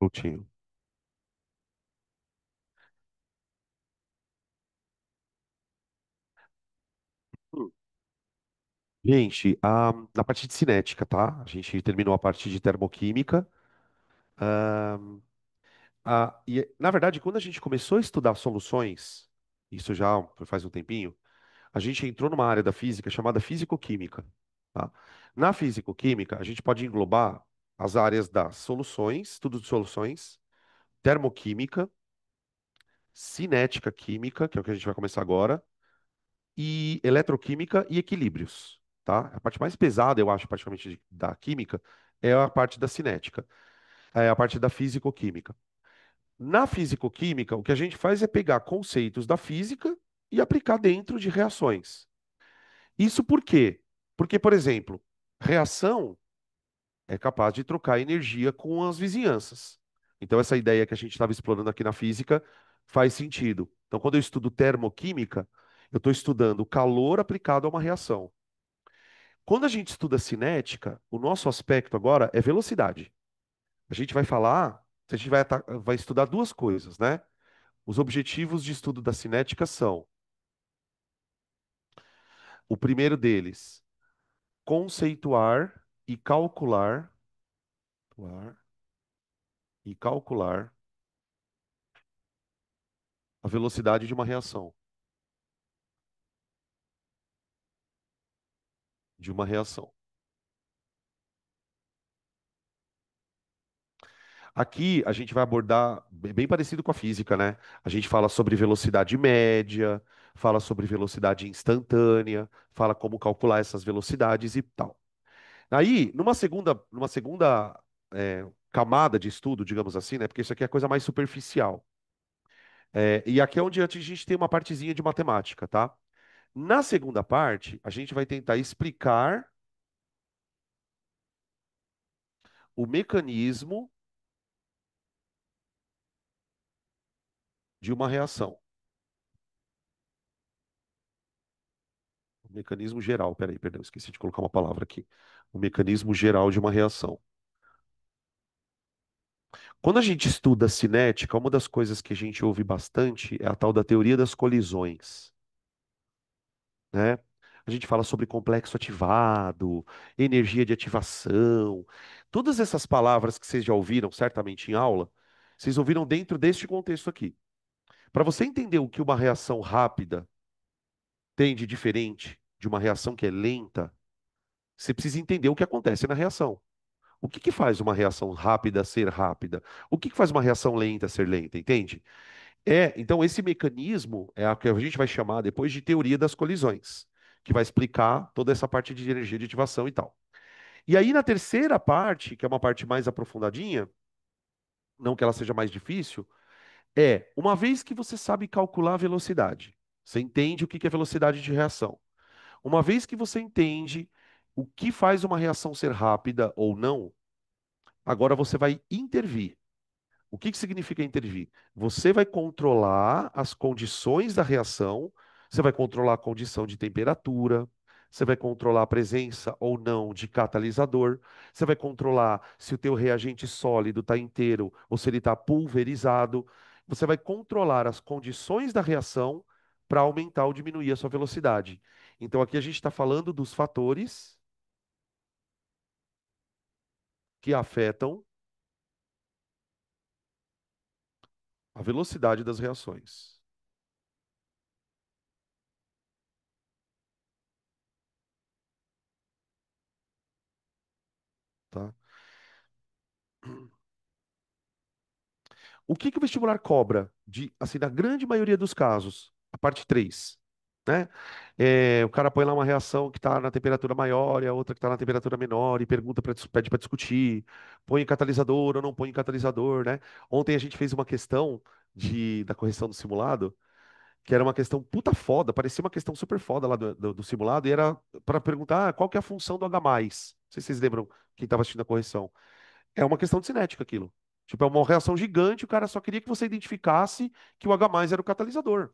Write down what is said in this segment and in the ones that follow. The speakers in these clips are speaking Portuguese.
Coutinho. Hum. Gente, na parte de cinética, tá? A gente terminou a parte de termoquímica. Ah, na verdade, quando a gente começou a estudar soluções, isso já faz um tempinho, a gente entrou numa área da física chamada físico-química, tá? Na físico-química, a gente pode englobar as áreas das soluções, estudo de soluções, termoquímica, cinética química, que é o que a gente vai começar agora, e eletroquímica e equilíbrios, tá? A parte mais pesada, eu acho, praticamente, da química é a parte da cinética, é a parte da físico-química. Na físico-química, o que a gente faz é pegar conceitos da física e aplicar dentro de reações. Isso por quê? Porque, por exemplo, reação é capaz de trocar energia com as vizinhanças. Então, essa ideia que a gente estava explorando aqui na física faz sentido. Então, quando eu estudo termoquímica, eu estou estudando o calor aplicado a uma reação. Quando a gente estuda cinética, o nosso aspecto agora é velocidade. A gente vai falar, a gente vai estudar duas coisas, né? Os objetivos de estudo da cinética são, o primeiro deles, conceituar e calcular a velocidade de uma reação, de uma reação. Aqui a gente vai abordar bem parecido com a física, né? A gente fala sobre velocidade média, fala sobre velocidade instantânea, fala como calcular essas velocidades e tal. Aí, numa segunda camada de estudo, digamos assim, né? Porque isso aqui é a coisa mais superficial. E aqui é onde a gente tem uma partezinha de matemática, tá? Na segunda parte, a gente vai tentar explicar o mecanismo de uma reação. O mecanismo geral, peraí, perdão, esqueci de colocar uma palavra aqui. O mecanismo geral de uma reação. Quando a gente estuda cinética, uma das coisas que a gente ouve bastante é a tal da teoria das colisões, né? A gente fala sobre complexo ativado, energia de ativação. Todas essas palavras que vocês já ouviram certamente em aula, vocês ouviram dentro deste contexto aqui. Para você entender o que uma reação rápida tem de diferente de uma reação que é lenta, você precisa entender o que acontece na reação. O que que faz uma reação rápida ser rápida? O que que faz uma reação lenta ser lenta, entende? Então esse mecanismo é o que a gente vai chamar depois de teoria das colisões, que vai explicar toda essa parte de energia de ativação e tal. E aí na terceira parte, que é uma parte mais aprofundadinha, não que ela seja mais difícil, uma vez que você sabe calcular a velocidade, você entende o que que é velocidade de reação. Uma vez que você entende o que faz uma reação ser rápida ou não, agora você vai intervir. O que que significa intervir? Você vai controlar as condições da reação, você vai controlar a condição de temperatura, você vai controlar a presença ou não de catalisador, você vai controlar se o teu reagente sólido está inteiro ou se ele está pulverizado. Você vai controlar as condições da reação para aumentar ou diminuir a sua velocidade. Então aqui a gente está falando dos fatores que afetam a velocidade das reações, tá? O que que o vestibular cobra de, assim, na grande maioria dos casos? A parte 3, né? O cara põe lá uma reação que está na temperatura maior e a outra que está na temperatura menor e pede para discutir, põe em catalisador ou não põe em catalisador, né? Ontem a gente fez uma questão da correção do simulado, que era uma questão puta foda, parecia uma questão super foda lá do simulado, e era para perguntar qual que é a função do H+. Não sei se vocês lembram quem estava assistindo a correção. É uma questão de cinética aquilo. Tipo, é uma reação gigante, o cara só queria que você identificasse que o H+ era o catalisador.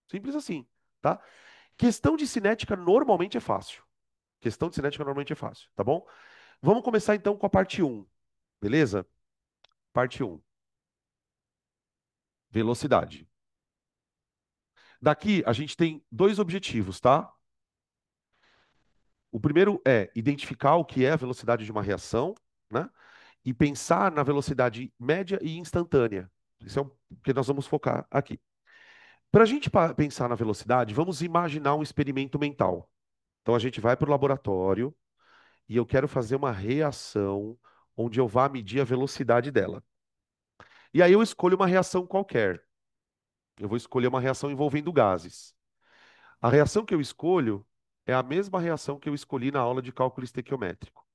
Simples assim, tá? Questão de cinética normalmente é fácil. Questão de cinética normalmente é fácil, tá bom? Vamos começar então com a parte um, beleza? Parte um. velocidade. Daqui a gente tem dois objetivos, tá? O primeiro é identificar o que é a velocidade de uma reação, né? E pensar na velocidade média e instantânea. Isso é o que nós vamos focar aqui. Para a gente pensar na velocidade, vamos imaginar um experimento mental. Então a gente vai para o laboratório e eu quero fazer uma reação onde eu vá medir a velocidade dela. E aí eu escolho uma reação qualquer. Eu vou escolher uma reação envolvendo gases. A reação que eu escolho é a mesma reação que eu escolhi na aula de cálculo estequiométrico,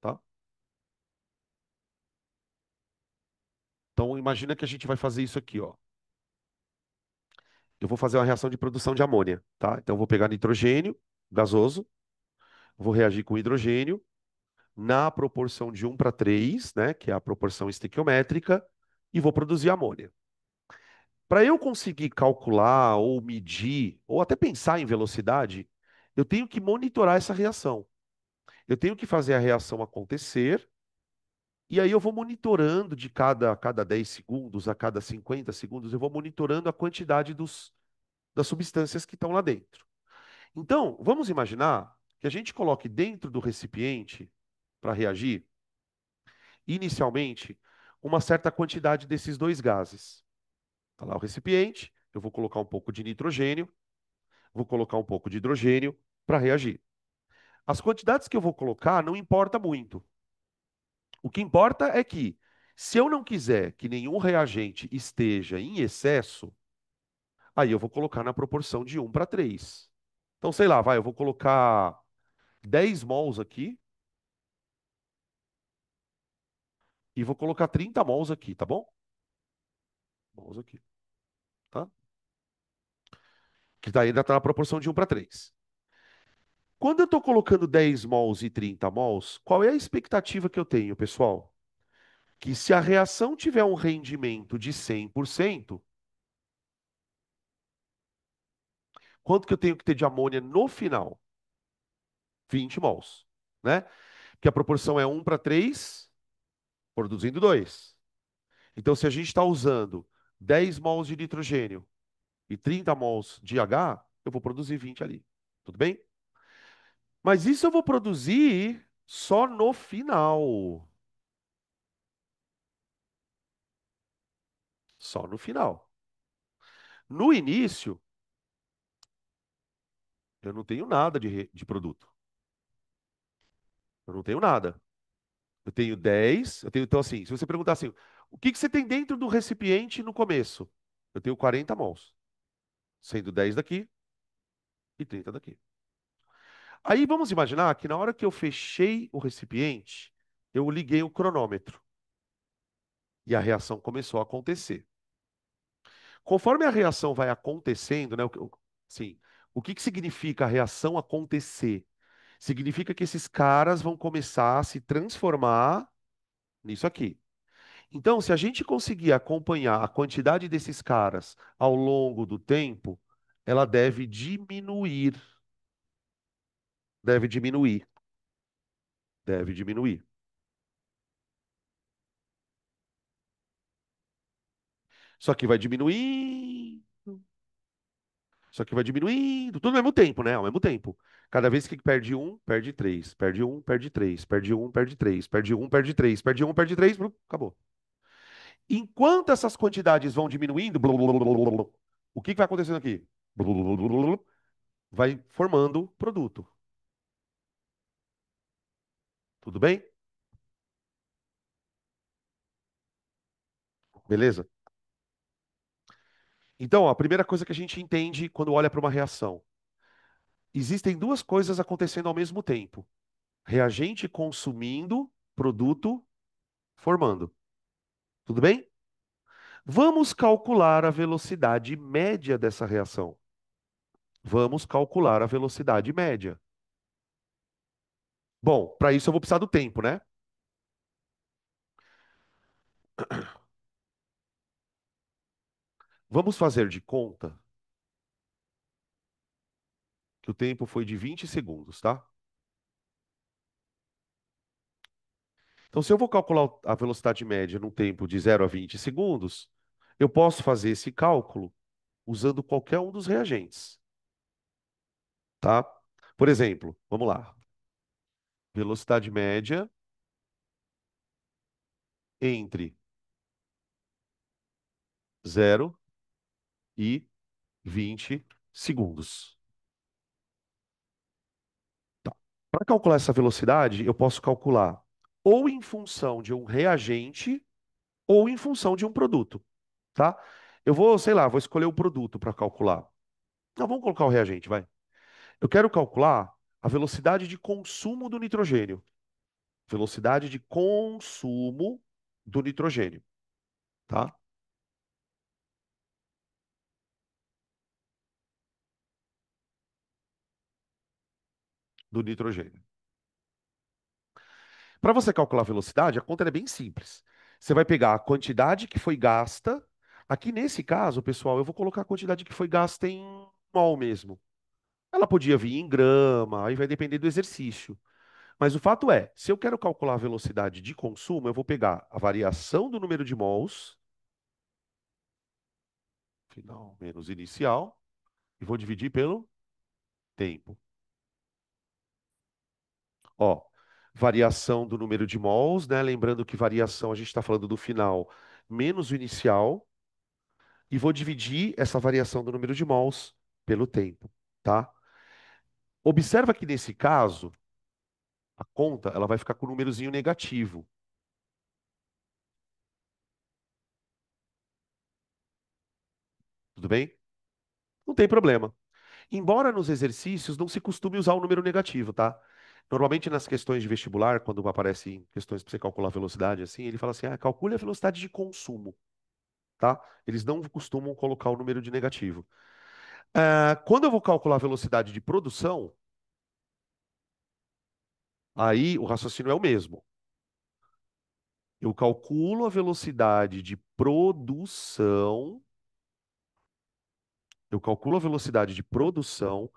tá? Então imagina que a gente vai fazer isso aqui, ó. Eu vou fazer uma reação de produção de amônia, tá? Então eu vou pegar nitrogênio gasoso, vou reagir com hidrogênio na proporção de 1 para 3, né, que é a proporção estequiométrica, e vou produzir amônia. Para eu conseguir calcular ou medir, ou até pensar em velocidade, eu tenho que monitorar essa reação. Eu tenho que fazer a reação acontecer, e aí eu vou monitorando a cada 10 segundos, a cada 50 segundos, eu vou monitorando a quantidade das substâncias que estão lá dentro. Então, vamos imaginar que a gente coloque dentro do recipiente, para reagir, inicialmente, uma certa quantidade desses dois gases. Está lá o recipiente, eu vou colocar um pouco de nitrogênio, vou colocar um pouco de hidrogênio para reagir. As quantidades que eu vou colocar não importa muito. O que importa é que, se eu não quiser que nenhum reagente esteja em excesso, aí eu vou colocar na proporção de 1 para 3. Então, sei lá, vai, eu vou colocar 10 mols aqui e vou colocar 30 mols aqui, tá bom? Mols aqui, tá? Que daí ainda está na proporção de 1 para 3. Quando eu estou colocando 10 mols e 30 mols, qual é a expectativa que eu tenho, pessoal? Que se a reação tiver um rendimento de 100%, quanto que eu tenho que ter de amônia no final? 20 mols, né? Que a proporção é 1 para 3, produzindo 2. Então, se a gente está usando 10 mols de nitrogênio e 30 mols de H, eu vou produzir 20 ali. Tudo bem? Mas isso eu vou produzir só no final. Só no final. No início, eu não tenho nada de produto. Eu não tenho nada. Eu tenho 10. Então, assim, se você perguntar assim, o que que você tem dentro do recipiente no começo? Eu tenho 40 mols, sendo 10 daqui e 30 daqui. Aí vamos imaginar que na hora que eu fechei o recipiente, eu liguei o cronômetro e a reação começou a acontecer. Conforme a reação vai acontecendo, né, assim, o que que significa a reação acontecer? Significa que esses caras vão começar a se transformar nisso aqui. Então, se a gente conseguir acompanhar a quantidade desses caras ao longo do tempo, ela deve diminuir, deve diminuir, deve diminuir. Só que vai diminuindo, só que vai diminuindo, tudo ao mesmo tempo, né? Ao mesmo tempo. Cada vez que perde um, perde três, perde um, perde três, perde um, perde três, perde um, perde três, perde um, perde três, acabou. Enquanto essas quantidades vão diminuindo, o que que vai acontecendo aqui? Vai formando produto. Tudo bem? Beleza? Então, ó, a primeira coisa que a gente entende quando olha para uma reação: existem duas coisas acontecendo ao mesmo tempo: reagente consumindo, produto formando. Tudo bem? Vamos calcular a velocidade média dessa reação. Vamos calcular a velocidade média. Bom, para isso eu vou precisar do tempo, né? Vamos fazer de conta que o tempo foi de 20 segundos, tá? Então, se eu vou calcular a velocidade média num tempo de 0 a 20 segundos, Eu posso fazer esse cálculo usando qualquer um dos reagentes, tá? Por exemplo, vamos lá. Velocidade média entre 0 e 20 segundos. Tá. Para calcular essa velocidade, eu posso calcular ou em função de um reagente ou em função de um produto, tá? Eu vou, sei lá, vou escolher um produto para calcular. Não, vamos colocar o reagente, vai. Eu quero calcular a velocidade de consumo do nitrogênio. Velocidade de consumo do nitrogênio, tá? Do nitrogênio. Para você calcular a velocidade, a conta é bem simples. Você vai pegar a quantidade que foi gasta. Aqui nesse caso, pessoal, eu vou colocar a quantidade que foi gasta em mol mesmo. Ela podia vir em grama, aí vai depender do exercício. Mas o fato é, se eu quero calcular a velocidade de consumo, eu vou pegar a variação do número de mols, final menos inicial, e vou dividir pelo tempo. Ó, variação do número de mols, né? Lembrando que variação a gente está falando do final menos o inicial, e vou dividir essa variação do número de mols pelo tempo, tá? Observa que nesse caso, a conta ela vai ficar com o númerozinho negativo, tudo bem? Não tem problema. Embora nos exercícios não se costume usar o número negativo, tá? Normalmente nas questões de vestibular, quando aparecem questões para você calcular a velocidade, assim, ele fala assim, calcule a velocidade de consumo, tá? Eles não costumam colocar o número de negativo. Quando eu vou calcular a velocidade de produção, aí o raciocínio é o mesmo. Eu calculo a velocidade de produção, eu calculo a velocidade de produção,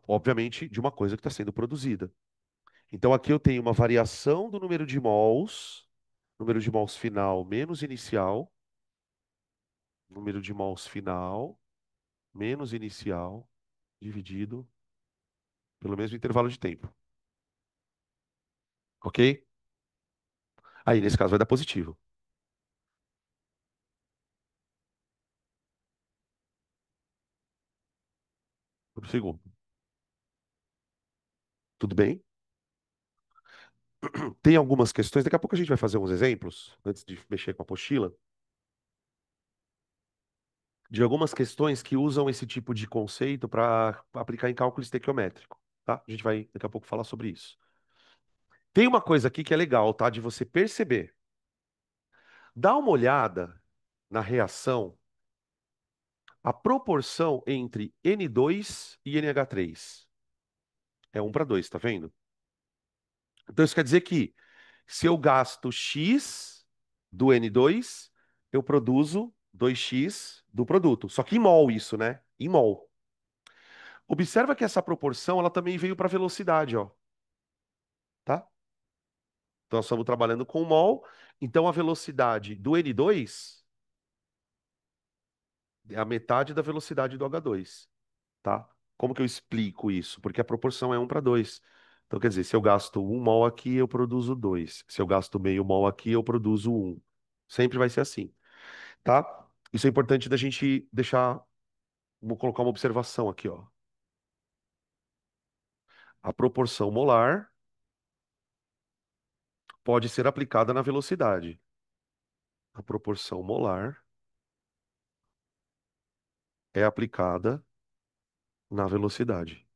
obviamente, de uma coisa que está sendo produzida. Então aqui eu tenho uma variação do número de mols final menos inicial, número de mols final menos inicial, dividido pelo mesmo intervalo de tempo. Ok? Aí, nesse caso, vai dar positivo. Por segundo. Tudo bem? Tem algumas questões, daqui a pouco a gente vai fazer uns exemplos, antes de mexer com a apostila, de algumas questões que usam esse tipo de conceito para aplicar em cálculo estequiométrico, tá? A gente vai daqui a pouco falar sobre isso. Tem uma coisa aqui que é legal, tá? De você perceber. Dá uma olhada na reação, a proporção entre N2 e NH3. É 1 para 2, tá vendo? Então isso quer dizer que se eu gasto X do N2, eu produzo 2x do produto. Só que em mol isso, né? Em mol. Observa que essa proporção ela também veio para velocidade, ó, tá? Então nós estamos trabalhando com mol, então a velocidade do N2 é a metade da velocidade do H2, tá? Como que eu explico isso? Porque a proporção é 1 para 2. Então, quer dizer, se eu gasto 1 mol aqui, eu produzo 2. Se eu gasto meio mol aqui, eu produzo 1. Sempre vai ser assim, tá? Isso é importante da gente deixar, vou colocar uma observação aqui, ó. A proporção molar pode ser aplicada na velocidade. A proporção molar é aplicada na velocidade.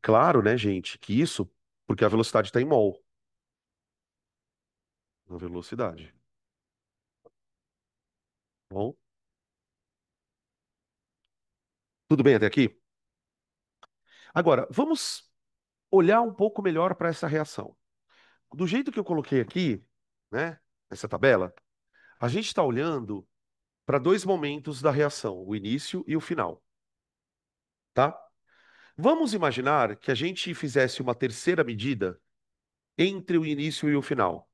Claro, né, gente, que isso porque a velocidade está em mol, na velocidade. Bom, tudo bem até aqui? Agora, vamos olhar um pouco melhor para essa reação. Do jeito que eu coloquei aqui, né, nessa tabela, a gente está olhando para dois momentos da reação, o início e o final, tá? Vamos imaginar que a gente fizesse uma terceira medida entre o início e o final.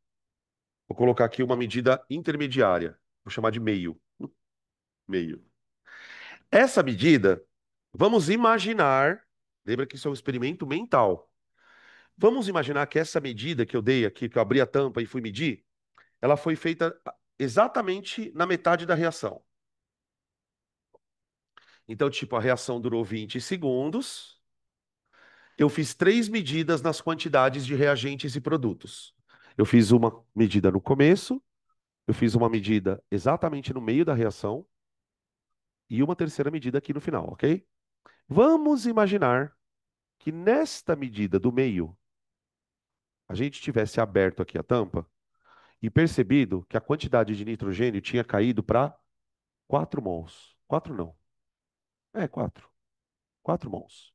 Vou colocar aqui uma medida intermediária, vou chamar de meio. Meio. Essa medida, vamos imaginar, lembra que isso é um experimento mental. Vamos imaginar que essa medida que eu dei aqui, que eu abri a tampa e fui medir, ela foi feita exatamente na metade da reação. Então, tipo, a reação durou 20 segundos. Eu fiz três medidas nas quantidades de reagentes e produtos. Eu fiz uma medida no começo, eu fiz uma medida exatamente no meio da reação e uma terceira medida aqui no final, ok? Vamos imaginar que nesta medida do meio, a gente tivesse aberto aqui a tampa e percebido que a quantidade de nitrogênio tinha caído para 4 mols. 4 não. É, 4. 4 mols,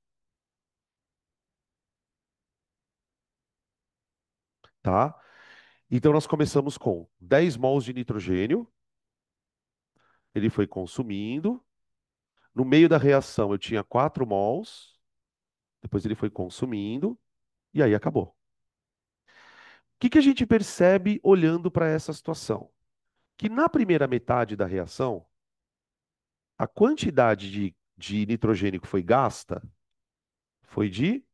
tá? Então nós começamos com 10 mols de nitrogênio, ele foi consumindo. No meio da reação eu tinha 4 mols, depois ele foi consumindo e aí acabou. O que que a gente percebe olhando para essa situação? Que na primeira metade da reação, a quantidade de nitrogênio que foi gasta foi de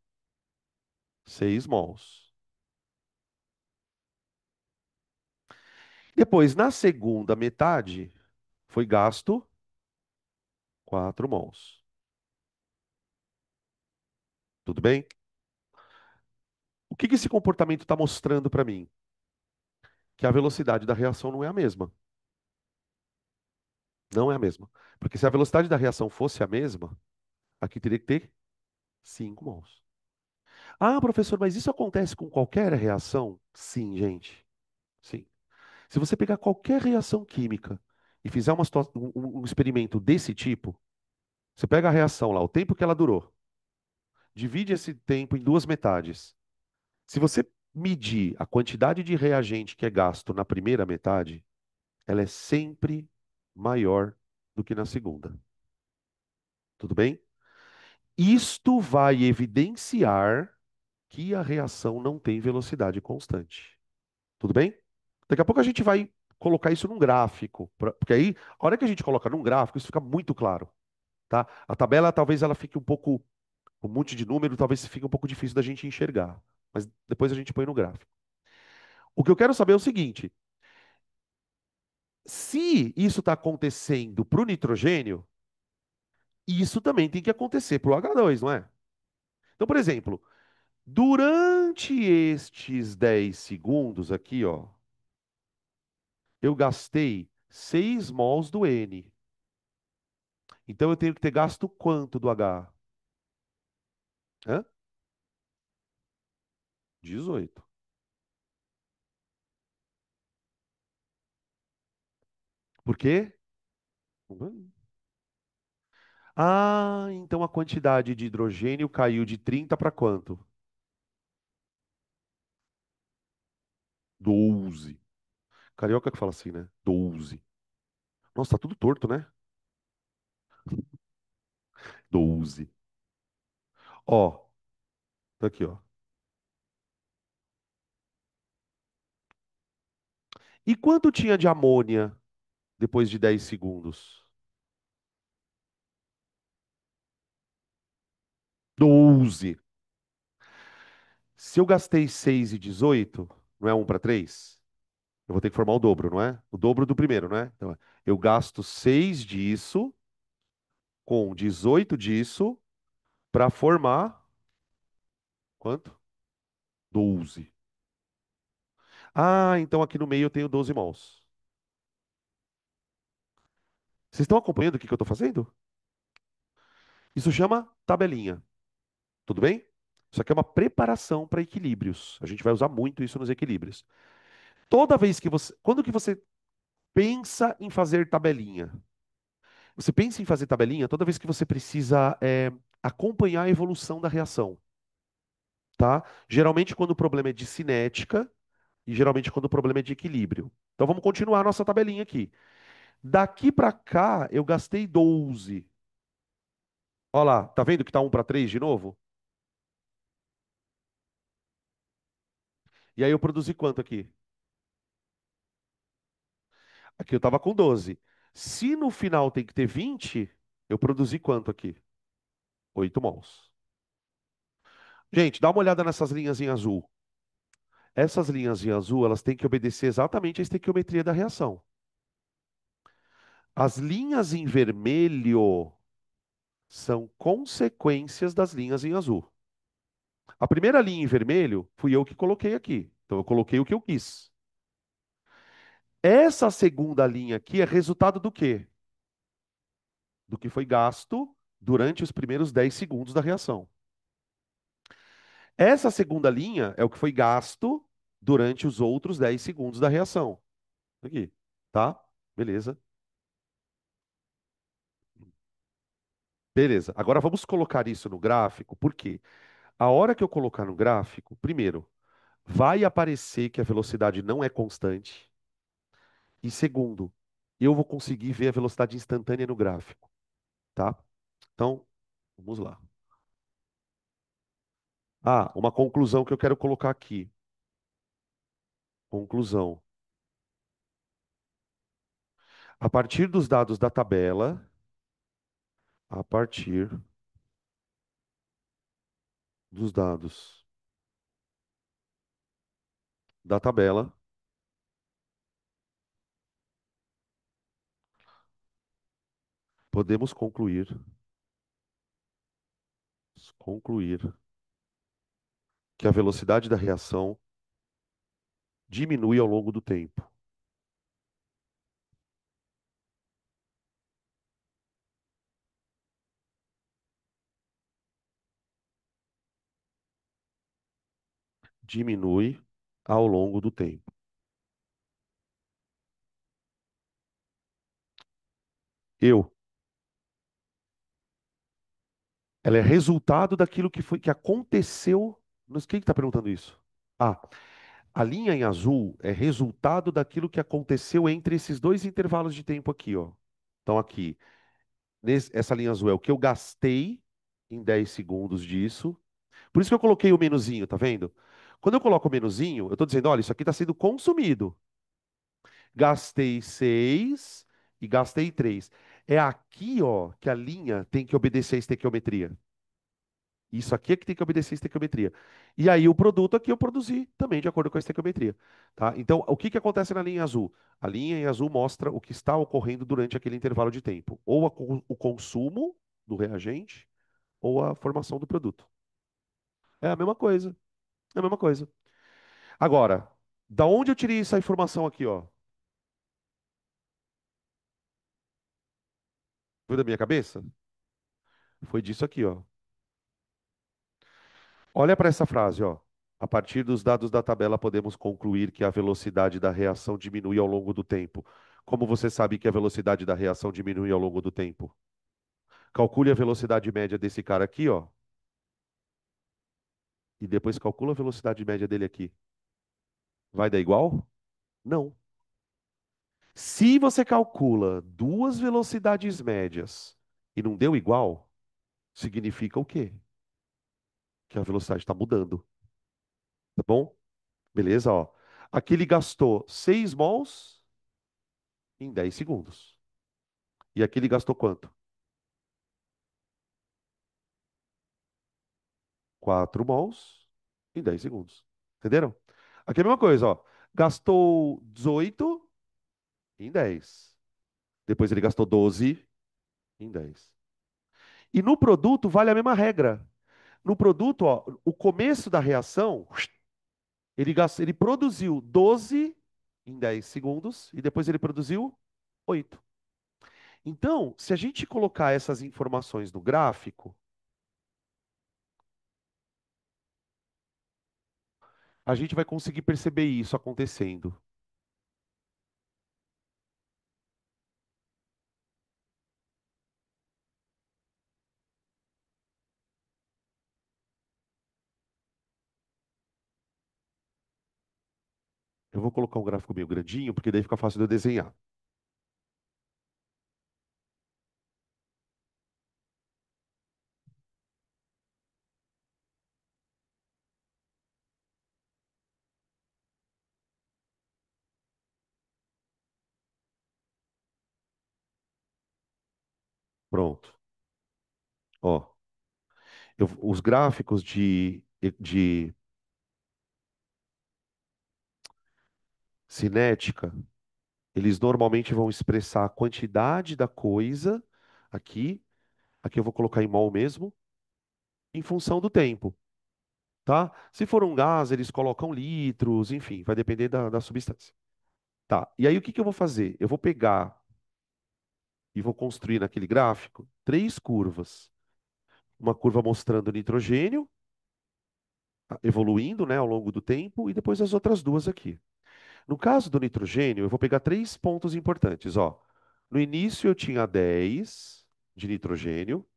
6 mols. Depois, na segunda metade, foi gasto 4 mols. Tudo bem? O que que esse comportamento está mostrando para mim? Que a velocidade da reação não é a mesma. Não é a mesma. Porque se a velocidade da reação fosse a mesma, aqui teria que ter 5 mols. Ah, professor, mas isso acontece com qualquer reação? Sim, gente. Sim. Se você pegar qualquer reação química e fizer um experimento desse tipo, você pega a reação lá, o tempo que ela durou, divide esse tempo em duas metades. Se você medir a quantidade de reagente que é gasto na primeira metade, ela é sempre maior do que na segunda. Tudo bem? Isto vai evidenciar que a reação não tem velocidade constante. Tudo bem? Daqui a pouco a gente vai colocar isso num gráfico, porque aí, a hora que a gente coloca num gráfico, isso fica muito claro, tá? A tabela talvez ela fique um pouco, um monte de número, talvez fique um pouco difícil da gente enxergar, mas depois a gente põe no gráfico. O que eu quero saber é o seguinte: se isso está acontecendo para o nitrogênio, isso também tem que acontecer para o H2, não é? Então, por exemplo, durante estes 10 segundos aqui, ó, eu gastei 6 mols do N. Então eu tenho que ter gasto quanto do H? Hã? 18. Por quê? Ah, então a quantidade de hidrogênio caiu de 30 para quanto? 12. Carioca que fala assim, né? 12. Nossa, tá tudo torto, né? 12. Ó, tá aqui, ó. E quanto tinha de amônia depois de 10 segundos? 12. Se eu gastei 6 e 18, não é um para 3? Eu vou ter que formar o dobro, não é? O dobro do primeiro, não é? Então, eu gasto 6 disso com 18 disso para formar quanto? 12. Ah, então aqui no meio eu tenho 12 mols. Vocês estão acompanhando o que que eu estou fazendo? Isso chama tabelinha. Tudo bem? Isso aqui é uma preparação para equilíbrios. A gente vai usar muito isso nos equilíbrios. Toda vez que você, quando que você pensa em fazer tabelinha? Você pensa em fazer tabelinha toda vez que você precisa acompanhar a evolução da reação, tá? Geralmente quando o problema é de cinética e geralmente quando o problema é de equilíbrio. Então vamos continuar a nossa tabelinha aqui. Daqui para cá eu gastei 12. Olha lá, tá vendo que tá 1 para 3 de novo? E aí eu produzi quanto aqui? Aqui eu tava com 12. Se no final tem que ter 20, eu produzi quanto aqui? 8 mols. Gente, dá uma olhada nessas linhas em azul. Essas linhas em azul, elas têm que obedecer exatamente a estequiometria da reação. As linhas em vermelho são consequências das linhas em azul. A primeira linha em vermelho fui eu que coloquei aqui. Então eu coloquei o que eu quis. Essa segunda linha aqui é resultado do quê? Do que foi gasto durante os primeiros 10 segundos da reação. Essa segunda linha é o que foi gasto durante os outros 10 segundos da reação. Aqui, tá? Beleza. Beleza. Agora vamos colocar isso no gráfico, porque a hora que eu colocar no gráfico, primeiro, vai aparecer que a velocidade não é constante. E segundo, eu vou conseguir ver a velocidade instantânea no gráfico, tá? Então, vamos lá. Ah, uma conclusão que eu quero colocar aqui. Conclusão. A partir dos dados da tabela, a partir dos dados da tabela, podemos concluir que a velocidade da reação diminui ao longo do tempo. Diminui ao longo do tempo. Eu. Ela é resultado daquilo que aconteceu. Quem está perguntando isso? Ah, a linha em azul é resultado daquilo que aconteceu entre esses dois intervalos de tempo aqui, ó. Então aqui, essa linha azul é o que eu gastei em 10 segundos disso. Por isso que eu coloquei o menuzinho, tá vendo? Quando eu coloco o menuzinho, eu estou dizendo, olha, isso aqui está sendo consumido. Gastei 6 e gastei 3. É aqui, ó, que a linha tem que obedecer a estequiometria. Isso aqui é que tem que obedecer a estequiometria. E aí o produto aqui eu produzi também de acordo com a estequiometria, tá? Então, o que que acontece na linha azul? A linha em azul mostra o que está ocorrendo durante aquele intervalo de tempo, ou o consumo do reagente, ou a formação do produto. É a mesma coisa, é a mesma coisa. Agora, da onde eu tirei essa informação aqui, ó? Foi da minha cabeça? Foi disso aqui, ó. Olha para essa frase, ó. A partir dos dados da tabela, podemos concluir que a velocidade da reação diminui ao longo do tempo. Como você sabe que a velocidade da reação diminui ao longo do tempo? Calcule a velocidade média desse cara aqui, ó, e depois calcula a velocidade média dele aqui. Vai dar igual? Não. Se você calcula duas velocidades médias e não deu igual, significa o quê? Que a velocidade está mudando, tá bom? Beleza, ó. Aqui ele gastou 6 mols em 10 segundos. E aqui ele gastou quanto? 4 mols em 10 segundos. Entenderam? Aqui é a mesma coisa, ó. Gastou 18 em 10. Depois ele gastou 12 em 10. E no produto vale a mesma regra. No produto, ó, o começo da reação, ele produziu 12 em 10 segundos e depois ele produziu 8. Então, se a gente colocar essas informações no gráfico, a gente vai conseguir perceber isso acontecendo. Eu vou colocar um gráfico meio grandinho, porque daí fica fácil de eu desenhar. Pronto. Ó, os gráficos de cinética, eles normalmente vão expressar a quantidade da coisa aqui, aqui eu vou colocar em mol mesmo, em função do tempo, tá? Se for um gás, eles colocam litros, enfim, vai depender da substância. Tá, e aí o que que eu vou fazer? Eu vou pegar e vou construir naquele gráfico três curvas. Uma curva mostrando nitrogênio, evoluindo, né, ao longo do tempo, e depois as outras duas aqui. No caso do nitrogênio, eu vou pegar três pontos importantes, ó. No início eu tinha 10 de nitrogênio,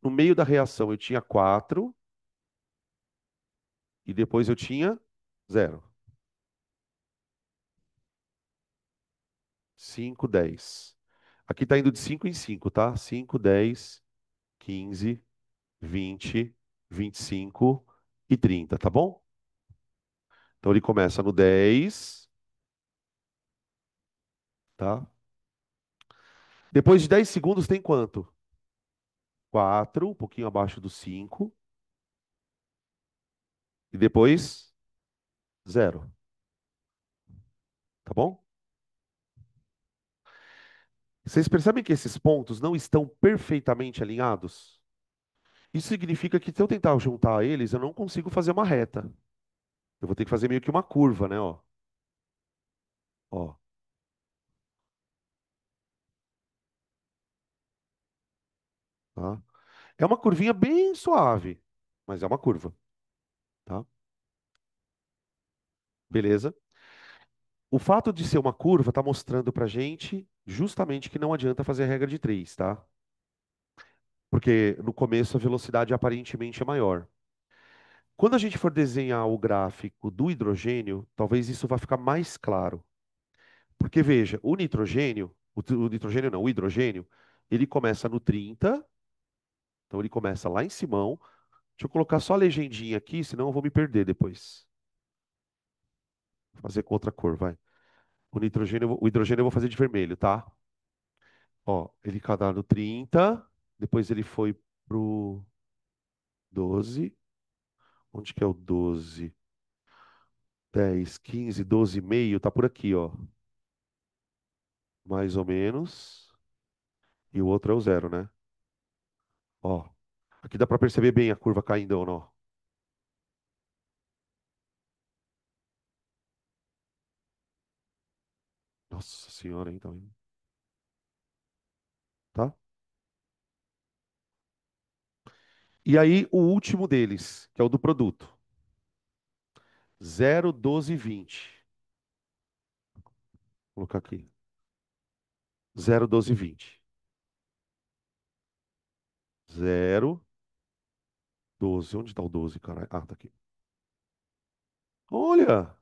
no meio da reação eu tinha 4 e depois eu tinha zero. 5, 10. Aqui está indo de 5 em 5, tá? 5, 10, 15, 20, 25 e 30, tá bom? Então ele começa no 10, tá? Depois de 10 segundos tem quanto? 4, um pouquinho abaixo do 5 e depois zero, tá bom? Vocês percebem que esses pontos não estão perfeitamente alinhados? Isso significa que se eu tentar juntar eles, eu não consigo fazer uma reta. Eu vou ter que fazer meio que uma curva, né? Ó, ó, tá? É uma curvinha bem suave, mas é uma curva, tá? Beleza? O fato de ser uma curva está mostrando pra gente justamente que não adianta fazer a regra de três, tá? Porque no começo a velocidade aparentemente é maior. Quando a gente for desenhar o gráfico do hidrogênio, talvez isso vá ficar mais claro. Porque veja, o nitrogênio não, o hidrogênio, ele começa no 30, então ele começa lá em cima. Deixa eu colocar só a legendinha aqui, senão eu vou me perder depois. Vou fazer com outra cor, vai. O hidrogênio eu vou fazer de vermelho, tá? Ó, ele cada no 30, depois ele foi pro 12. Onde que é o 12? 10, 15, 12 e meio, tá por aqui, ó. Mais ou menos. E o outro é o zero, né? Ó. Aqui dá pra perceber bem a curva caindo ou não. Nossa senhora, então. Tá? E aí, o último deles, que é o do produto. 0, 12 e 20. Vou colocar aqui. 0, 12 e 20. 0, 12. Onde está o 12, cara? Ah, tá aqui. Olha!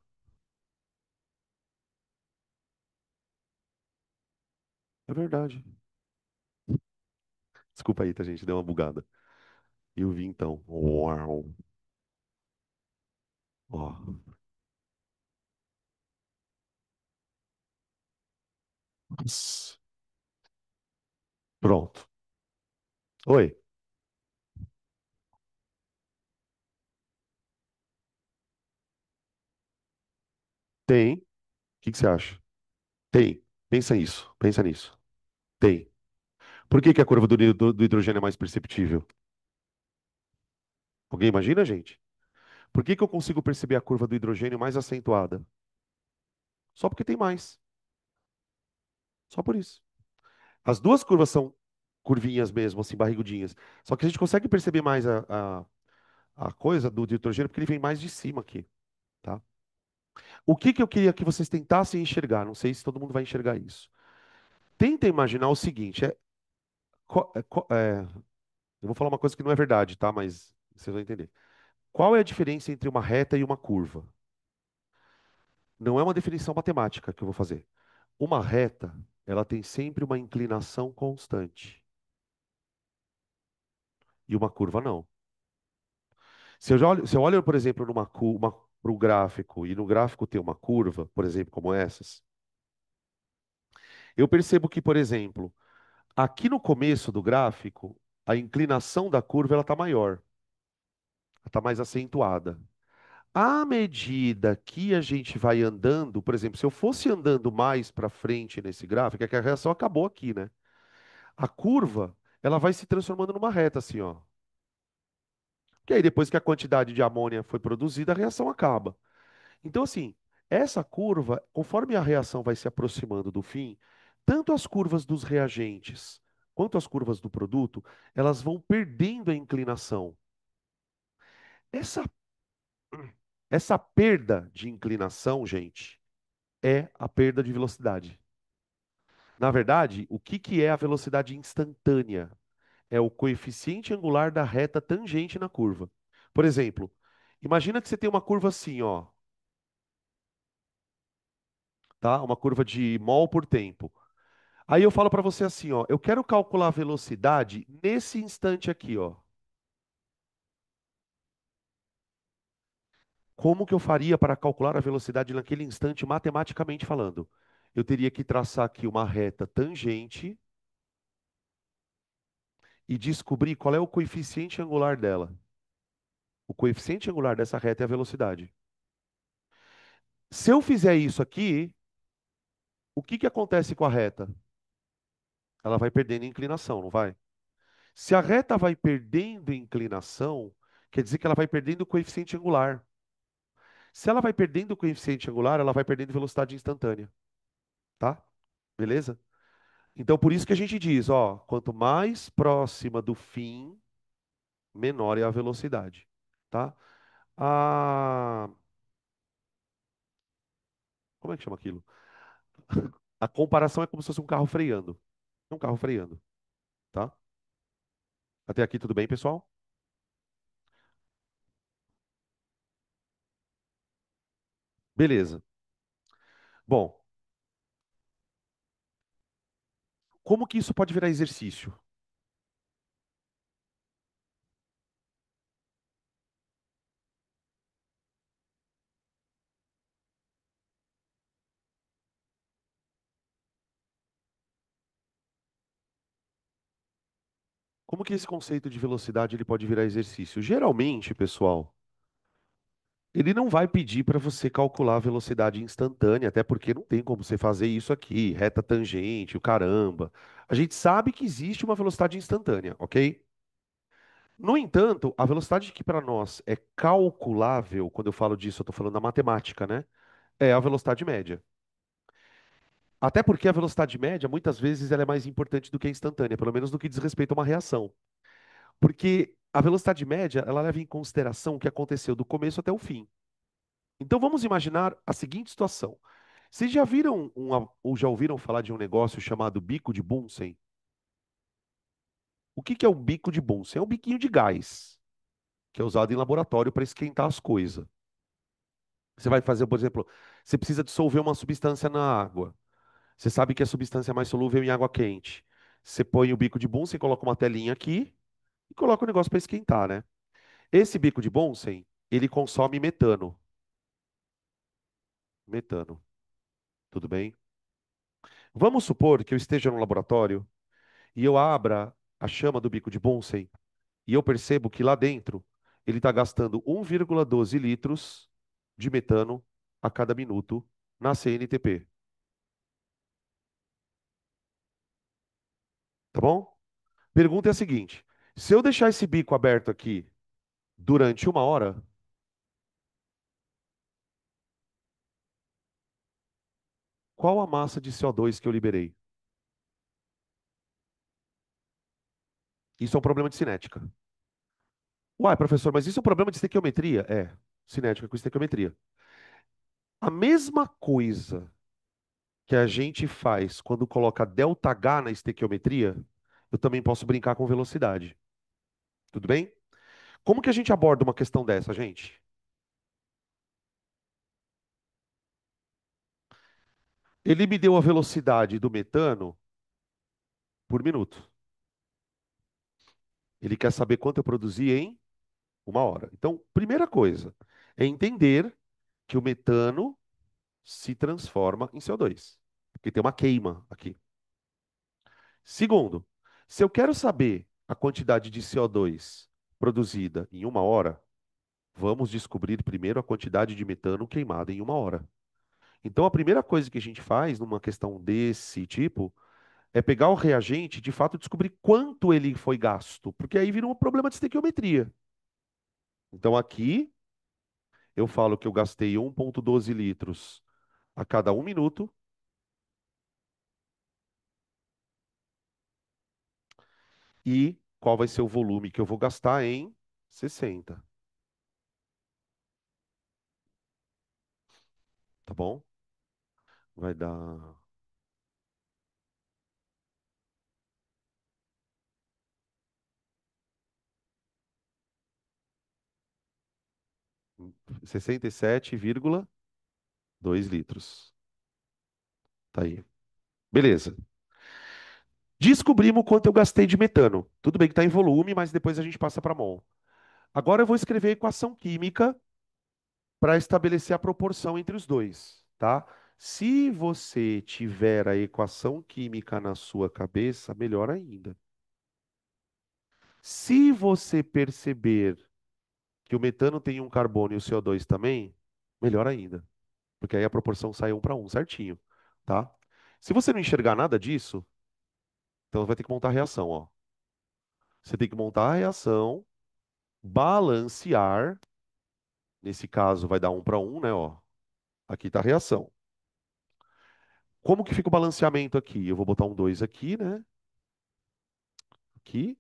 É verdade. Desculpa aí, tá, gente? Deu uma bugada. E eu vi então. Uau! Ó. Nossa. Pronto. Oi. Tem. O que que você acha? Tem. Pensa nisso. Pensa nisso. Tem. Por que que a curva do hidrogênio é mais perceptível? Alguém imagina, gente? Por que que eu consigo perceber a curva do hidrogênio mais acentuada? Só porque tem mais. Só por isso. As duas curvas são curvinhas mesmo, assim, barrigudinhas. Só que a gente consegue perceber mais a coisa do hidrogênio porque ele vem mais de cima aqui, tá? O que que eu queria que vocês tentassem enxergar? Não sei se todo mundo vai enxergar isso. Tenta imaginar o seguinte, eu vou falar uma coisa que não é verdade, tá? Mas vocês vão entender. Qual é a diferença entre uma reta e uma curva? Não é uma definição matemática que eu vou fazer. Uma reta, ela tem sempre uma inclinação constante. E uma curva não. Se eu olho, por exemplo, para o gráfico, e no gráfico tem uma curva, por exemplo, como essas, eu percebo que, por exemplo, Aqui no começo do gráfico, a inclinação da curva ela está maior, ela está mais acentuada. À medida que a gente vai andando, por exemplo, se eu fosse andando mais para frente nesse gráfico, é que a reação acabou aqui, né? A curva, ela vai se transformando numa reta assim, ó. Que aí depois que a quantidade de amônia foi produzida, a reação acaba. Então, assim, essa curva, conforme a reação vai se aproximando do fim, tanto as curvas dos reagentes quanto as curvas do produto, elas vão perdendo a inclinação. Essa, essa perda de inclinação, gente, é a perda de velocidade. Na verdade, o que que é a velocidade instantânea? É o coeficiente angular da reta tangente na curva. Por exemplo, imagina que você tem uma curva assim, ó, tá? Uma curva de mol por tempo. Aí eu falo para você assim, ó, eu quero calcular a velocidade nesse instante aqui, ó. Como que eu faria para calcular a velocidade naquele instante, matematicamente falando? Eu teria que traçar aqui uma reta tangente e descobrir qual é o coeficiente angular dela. O coeficiente angular dessa reta é a velocidade. Se eu fizer isso aqui, o que que acontece com a reta? Ela vai perdendo inclinação, não vai? Se a reta vai perdendo inclinação, quer dizer que ela vai perdendo o coeficiente angular. Se ela vai perdendo o coeficiente angular, ela vai perdendo velocidade instantânea, tá? Beleza? Então, por isso que a gente diz, ó, quanto mais próxima do fim, menor é a velocidade, tá? A... Como é que chama aquilo? A comparação é como se fosse um carro freando. Um carro freando, tá? Até aqui tudo bem, pessoal? Beleza. Bom, como que isso pode virar exercício? Como que esse conceito de velocidade ele pode virar exercício? Geralmente, pessoal, ele não vai pedir para você calcular a velocidade instantânea, até porque não tem como você fazer isso aqui, reta tangente, o caramba. A gente sabe que existe uma velocidade instantânea, ok? No entanto, a velocidade que para nós é calculável, quando eu falo disso, eu estou falando da matemática, né? É a velocidade média. Até porque a velocidade média, muitas vezes, ela é mais importante do que a instantânea, pelo menos no que diz respeito a uma reação. Porque a velocidade média, ela leva em consideração o que aconteceu do começo até o fim. Então vamos imaginar a seguinte situação. Vocês já viram ou já ouviram falar de um negócio chamado bico de Bunsen? O que que é um bico de Bunsen? É um biquinho de gás, que é usado em laboratório para esquentar as coisas. Você vai fazer, por exemplo, você precisa dissolver uma substância na água. Você sabe que a substância é mais solúvel em água quente. Você põe o bico de Bunsen, coloca uma telinha aqui e coloca o negócio para esquentar, né? Esse bico de Bunsen, ele consome metano. Metano, tudo bem? Vamos supor que eu esteja no laboratório e eu abra a chama do bico de Bunsen e eu percebo que lá dentro ele está gastando 1,12 litros de metano a cada minuto na CNTP, tá bom? Pergunta é a seguinte: se eu deixar esse bico aberto aqui durante 1 hora, qual a massa de CO2 que eu liberei? Isso é um problema de cinética. Uai, professor, mas isso é um problema de estequiometria? É, cinética com estequiometria. A mesma coisa que a gente faz quando coloca ΔH na estequiometria, eu também posso brincar com velocidade. Tudo bem? Como que a gente aborda uma questão dessa, gente? Ele me deu a velocidade do metano por minuto. Ele quer saber quanto eu produzi em 1 hora. Então, primeira coisa é entender que o metano se transforma em CO2, porque tem uma queima aqui. Segundo, se eu quero saber a quantidade de CO2 produzida em uma hora, vamos descobrir primeiro a quantidade de metano queimada em uma hora. Então, a primeira coisa que a gente faz numa questão desse tipo é pegar o reagente e, de fato, descobrir quanto ele foi gasto, porque aí vira um problema de estequiometria. Então, aqui eu falo que eu gastei 1,12 litros a cada 1 minuto e qual vai ser o volume que eu vou gastar em 60, tá bom? Vai dar 67,2 litros. Tá aí. Beleza. Descobrimos quanto eu gastei de metano. Tudo bem que está em volume, mas depois a gente passa para mol. Agora eu vou escrever a equação química para estabelecer a proporção entre os dois, tá? Se você tiver a equação química na sua cabeça, melhor ainda. Se você perceber que o metano tem um carbono e o CO2 também, melhor ainda, porque aí a proporção sai 1 para 1, certinho, tá? Se você não enxergar nada disso, então vai ter que montar a reação, ó. Você tem que montar a reação, balancear, nesse caso vai dar 1 para 1, né, ó. Aqui está a reação. Como que fica o balanceamento aqui? Eu vou botar um 2 aqui, né? Aqui.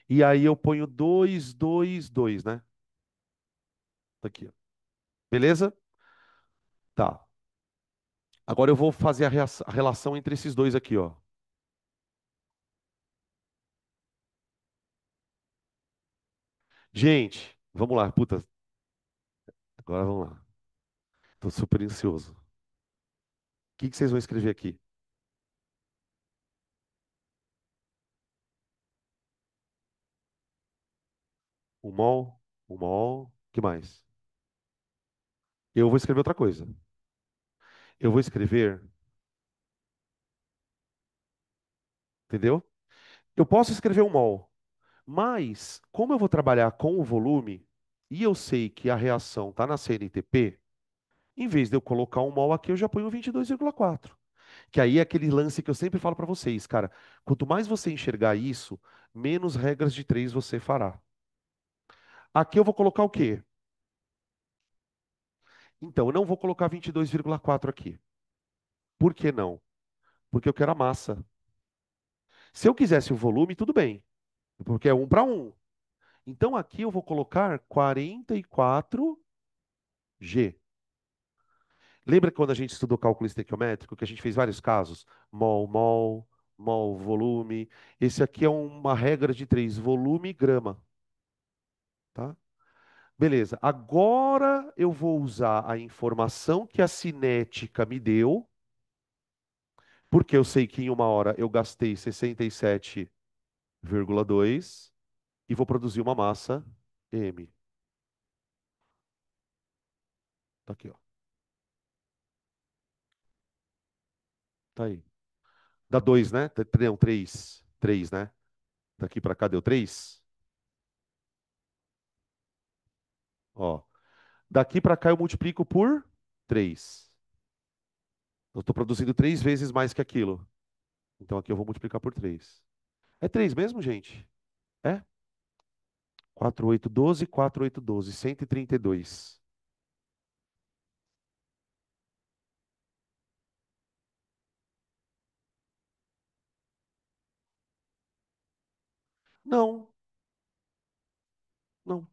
E aí eu ponho 2, 2, 2, né? Tá aqui, ó. Beleza? Tá. Agora eu vou fazer a relação entre esses dois aqui, ó. Gente, vamos lá. Puta, agora vamos lá. Tô super ansioso. O que que vocês vão escrever aqui? Um mol, um mol. O que mais? Eu vou escrever outra coisa. Eu vou escrever, entendeu? Eu posso escrever um mol, mas como eu vou trabalhar com o volume e eu sei que a reação está na CNTP, em vez de eu colocar um mol aqui, eu já ponho 22,4. Que aí é aquele lance que eu sempre falo para vocês, cara. Quanto mais você enxergar isso, menos regras de três você fará. Aqui eu vou colocar o quê? Então, eu não vou colocar 22,4 aqui. Por que não? Porque eu quero a massa. Se eu quisesse o volume, tudo bem, porque é 1 para 1. Então, aqui eu vou colocar 44G. Lembra quando a gente estudou cálculo estequiométrico, que a gente fez vários casos? Mol, mol, mol, volume. Esse aqui é uma regra de três, volume e grama, tá? Beleza. Agora eu vou usar a informação que a cinética me deu, porque eu sei que em uma hora eu gastei 67,2 e vou produzir uma massa M. Tá aqui, ó. Tá aí. Dá 2, né? Não, 3. 3, né? Daqui para cá deu 3. Ó. Daqui para cá eu multiplico por 3. Eu estou produzindo 3 vezes mais que aquilo. Então aqui eu vou multiplicar por 3. É 3 mesmo, gente? É? 4, 8, 12, 4, 8, 12, 132. Não, não.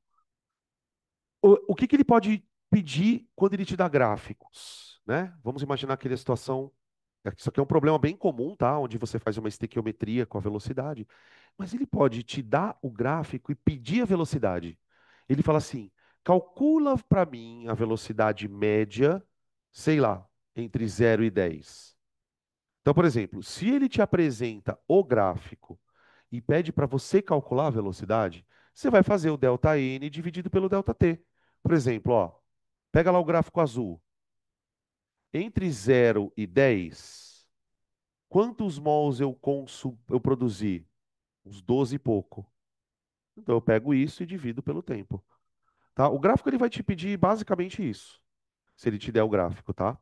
O que que ele pode pedir quando ele te dá gráficos, né? Vamos imaginar aquela situação. Isso aqui é um problema bem comum, tá? Onde você faz uma estequiometria com a velocidade. Mas ele pode te dar o gráfico e pedir a velocidade. Ele fala assim: calcula para mim a velocidade média, sei lá, entre 0 e 10. Então, por exemplo, se ele te apresenta o gráfico e pede para você calcular a velocidade, você vai fazer o delta n dividido pelo delta t. Por exemplo, ó, pega lá o gráfico azul. Entre 0 e 10, Quantos mols eu produzi? Uns 12 e pouco. Então eu pego isso e divido pelo tempo, tá? O gráfico ele vai te pedir basicamente isso, se ele te der o gráfico, tá?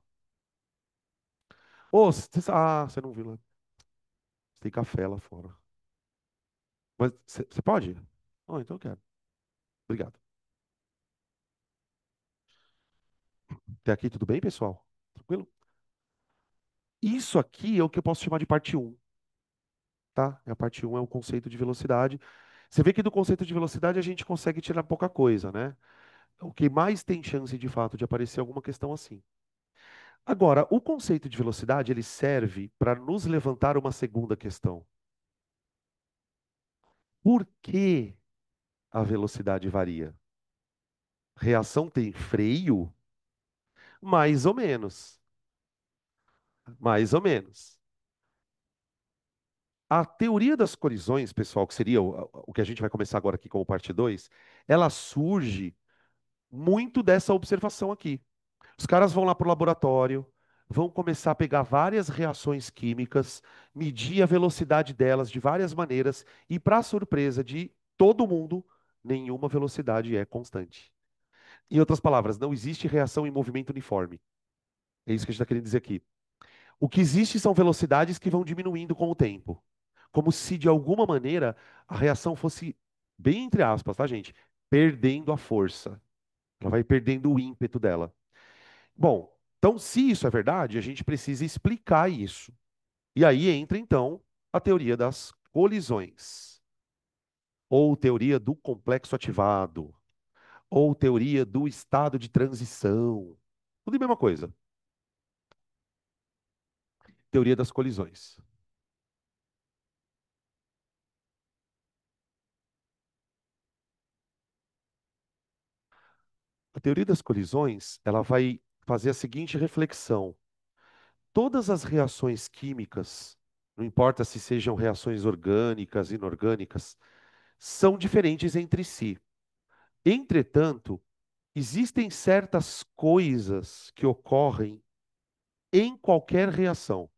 Ô, você não viu lá? Tem café lá fora. Mas você pode? Oh, então eu quero. Obrigado. Até aqui tudo bem, pessoal? Tranquilo? Isso aqui é o que eu posso chamar de parte um, tá? A parte um é o conceito de velocidade. Você vê que do conceito de velocidade a gente consegue tirar pouca coisa, né? O que mais tem chance de fato de aparecer alguma questão assim. Agora, o conceito de velocidade ele serve para nos levantar uma segunda questão. Por que a velocidade varia? Reação tem freio? Mais ou menos. Mais ou menos. A teoria das colisões, pessoal, que seria o que a gente vai começar agora aqui como parte 2, ela surge muito dessa observação aqui. Os caras vão lá para o laboratório, vão começar a pegar várias reações químicas, medir a velocidade delas de várias maneiras, e, para surpresa de todo mundo, nenhuma velocidade é constante. Em outras palavras, não existe reação em movimento uniforme. É isso que a gente está querendo dizer aqui. O que existe são velocidades que vão diminuindo com o tempo. Como se, de alguma maneira, a reação fosse, bem entre aspas, tá, gente? Perdendo a força. Ela vai perdendo o ímpeto dela. Bom, então, se isso é verdade, a gente precisa explicar isso. E aí entra, então, a teoria das colisões, ou teoria do complexo ativado, ou teoria do estado de transição. Tudo a mesma coisa. Teoria das colisões. A teoria das colisões, ela vai fazer a seguinte reflexão. Todas as reações químicas, não importa se sejam reações orgânicas, inorgânicas, são diferentes entre si. Entretanto, existem certas coisas que ocorrem em qualquer reação.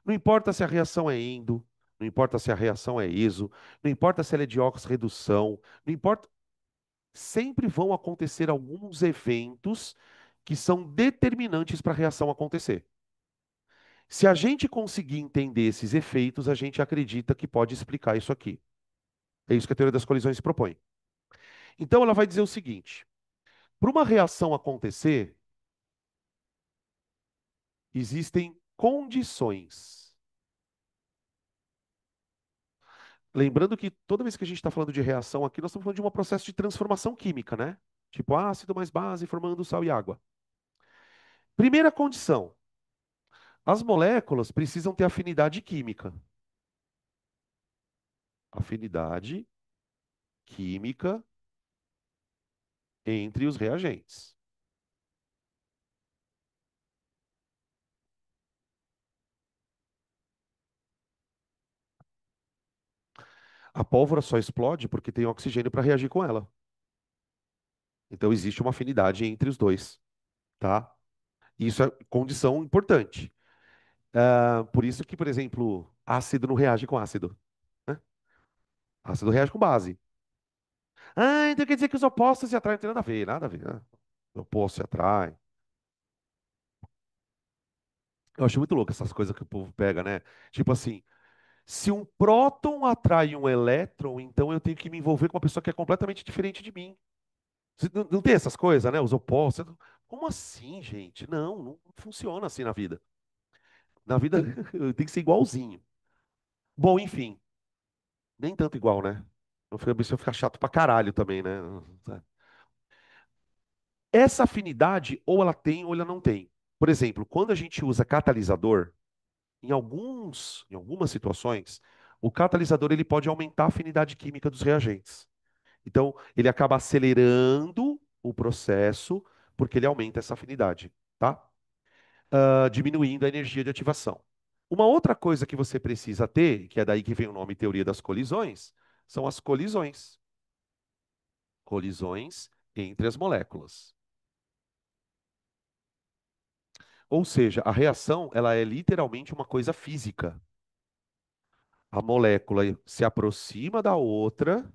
Não importa se a reação é endo, não importa se a reação é exo, não importa se ela é de oxirredução, não importa. Sempre vão acontecer alguns eventos que são determinantes para a reação acontecer. Se a gente conseguir entender esses efeitos, a gente acredita que pode explicar isso aqui. É isso que a teoria das colisões se propõe. Então, ela vai dizer o seguinte: para uma reação acontecer, existem condições. Lembrando que toda vez que a gente está falando de reação aqui, nós estamos falando de um processo de transformação química, né? Tipo ácido mais base formando sal e água. Primeira condição: as moléculas precisam ter afinidade química. Afinidade química entre os reagentes. A pólvora só explode porque tem oxigênio para reagir com ela. Então existe uma afinidade entre os dois, tá? Isso é condição importante. Por isso que, por exemplo, ácido não reage com ácido, né? Ácido reage com base. Ah, então quer dizer que os opostos se atraem, não tem nada a ver, nada a ver, né? Os opostos se atraem. Eu acho muito louco essas coisas que o povo pega, né? Tipo assim, se um próton atrai um elétron, então eu tenho que me envolver com uma pessoa que é completamente diferente de mim. Não tem essas coisas, né? Os opostos. Como assim, gente? Não funciona assim na vida. Na vida tem que ser igualzinho. Bom, enfim, nem tanto igual, né? Isso vai ficar chato pra caralho também, né? Essa afinidade, ou ela tem ou ela não tem. Por exemplo, quando a gente usa catalisador, em algumas situações, o catalisador ele pode aumentar a afinidade química dos reagentes. Então, ele acaba acelerando o processo porque ele aumenta essa afinidade, tá? Diminuindo a energia de ativação. Uma outra coisa que você precisa ter, que é daí que vem o nome teoria das colisões, são as colisões. Colisões entre as moléculas. Ou seja, a reação, ela é literalmente uma coisa física. A molécula se aproxima da outra,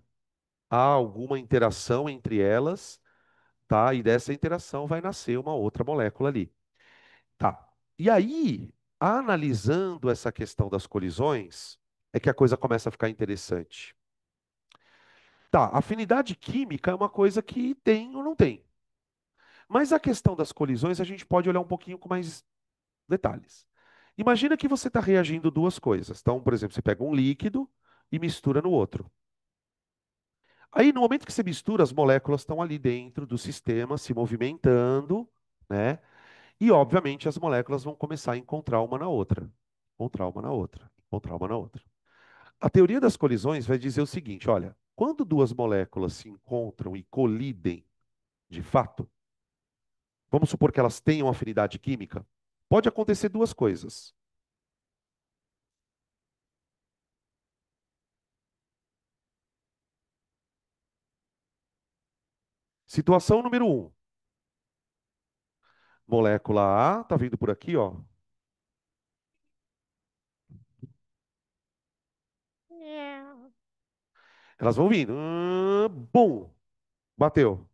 há alguma interação entre elas, tá? E dessa interação vai nascer uma outra molécula ali. Tá. E aí, analisando essa questão das colisões, é que a coisa começa a ficar interessante. Tá, afinidade química é uma coisa que tem ou não tem. Mas a questão das colisões a gente pode olhar um pouquinho com mais detalhes. Imagina que você está reagindo duas coisas. Então, por exemplo, você pega um líquido e mistura no outro. Aí, no momento que você mistura, as moléculas estão ali dentro do sistema se movimentando, né? E, obviamente, as moléculas vão começar a encontrar uma na outra, encontrar uma na outra, encontrar uma na outra. A teoria das colisões vai dizer o seguinte: olha, quando duas moléculas se encontram e colidem de fato, vamos supor que elas tenham afinidade química, pode acontecer duas coisas. Situação número um: molécula A, tá vindo por aqui, ó. Elas vão vindo. Bum! Bateu.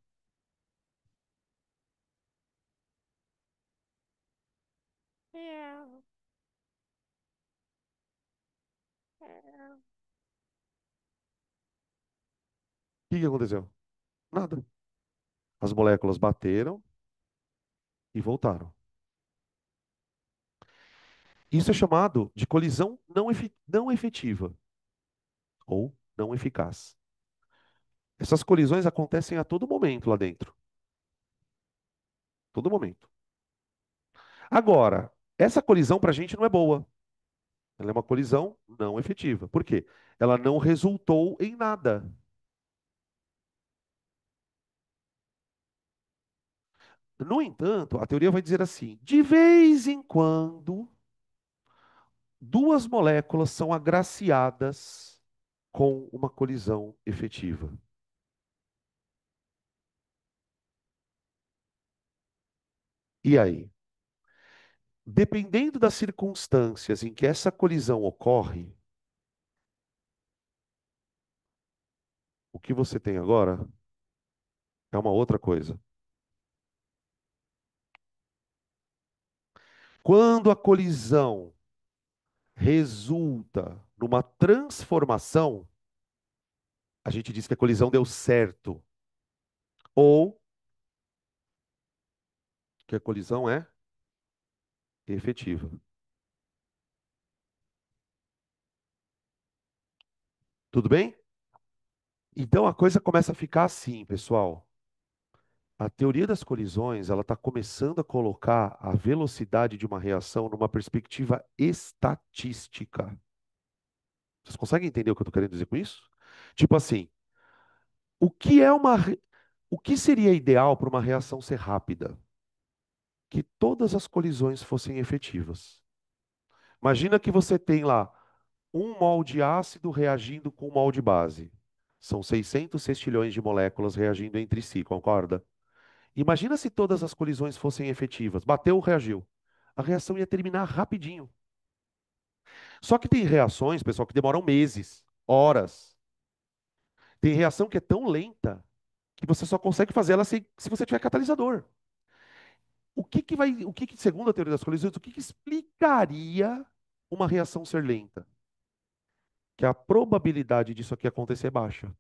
O que que aconteceu? Nada. As moléculas bateram e voltaram. Isso é chamado de colisão não efetiva ou não eficaz. Essas colisões acontecem a todo momento lá dentro. Todo momento. Agora, essa colisão para a gente não é boa. Ela é uma colisão não efetiva. Por quê? Ela não resultou em nada. No entanto, a teoria vai dizer assim: de vez em quando, duas moléculas são agraciadas com uma colisão efetiva. E aí? Dependendo das circunstâncias em que essa colisão ocorre, o que você tem agora é uma outra coisa. Quando a colisão resulta numa transformação, a gente diz que a colisão deu certo, ou que a colisão é efetiva. Tudo bem? Então a coisa começa a ficar assim, pessoal. A teoria das colisões, ela está começando a colocar a velocidade de uma reação numa perspectiva estatística. Vocês conseguem entender o que eu estou querendo dizer com isso? Tipo assim, o que é uma, o que seria ideal para uma reação ser rápida? Que todas as colisões fossem efetivas. Imagina que você tem lá um mol de ácido reagindo com um mol de base. São 600 sextilhões de moléculas reagindo entre si, concorda? Imagina se todas as colisões fossem efetivas. Bateu, reagiu. A reação ia terminar rapidinho. Só que tem reações, pessoal, que demoram meses, horas. Tem reação que é tão lenta que você só consegue fazer ela se você tiver catalisador. Segundo a teoria das colisões, o que que explicaria uma reação ser lenta? Que a probabilidade disso aqui acontecer é baixa.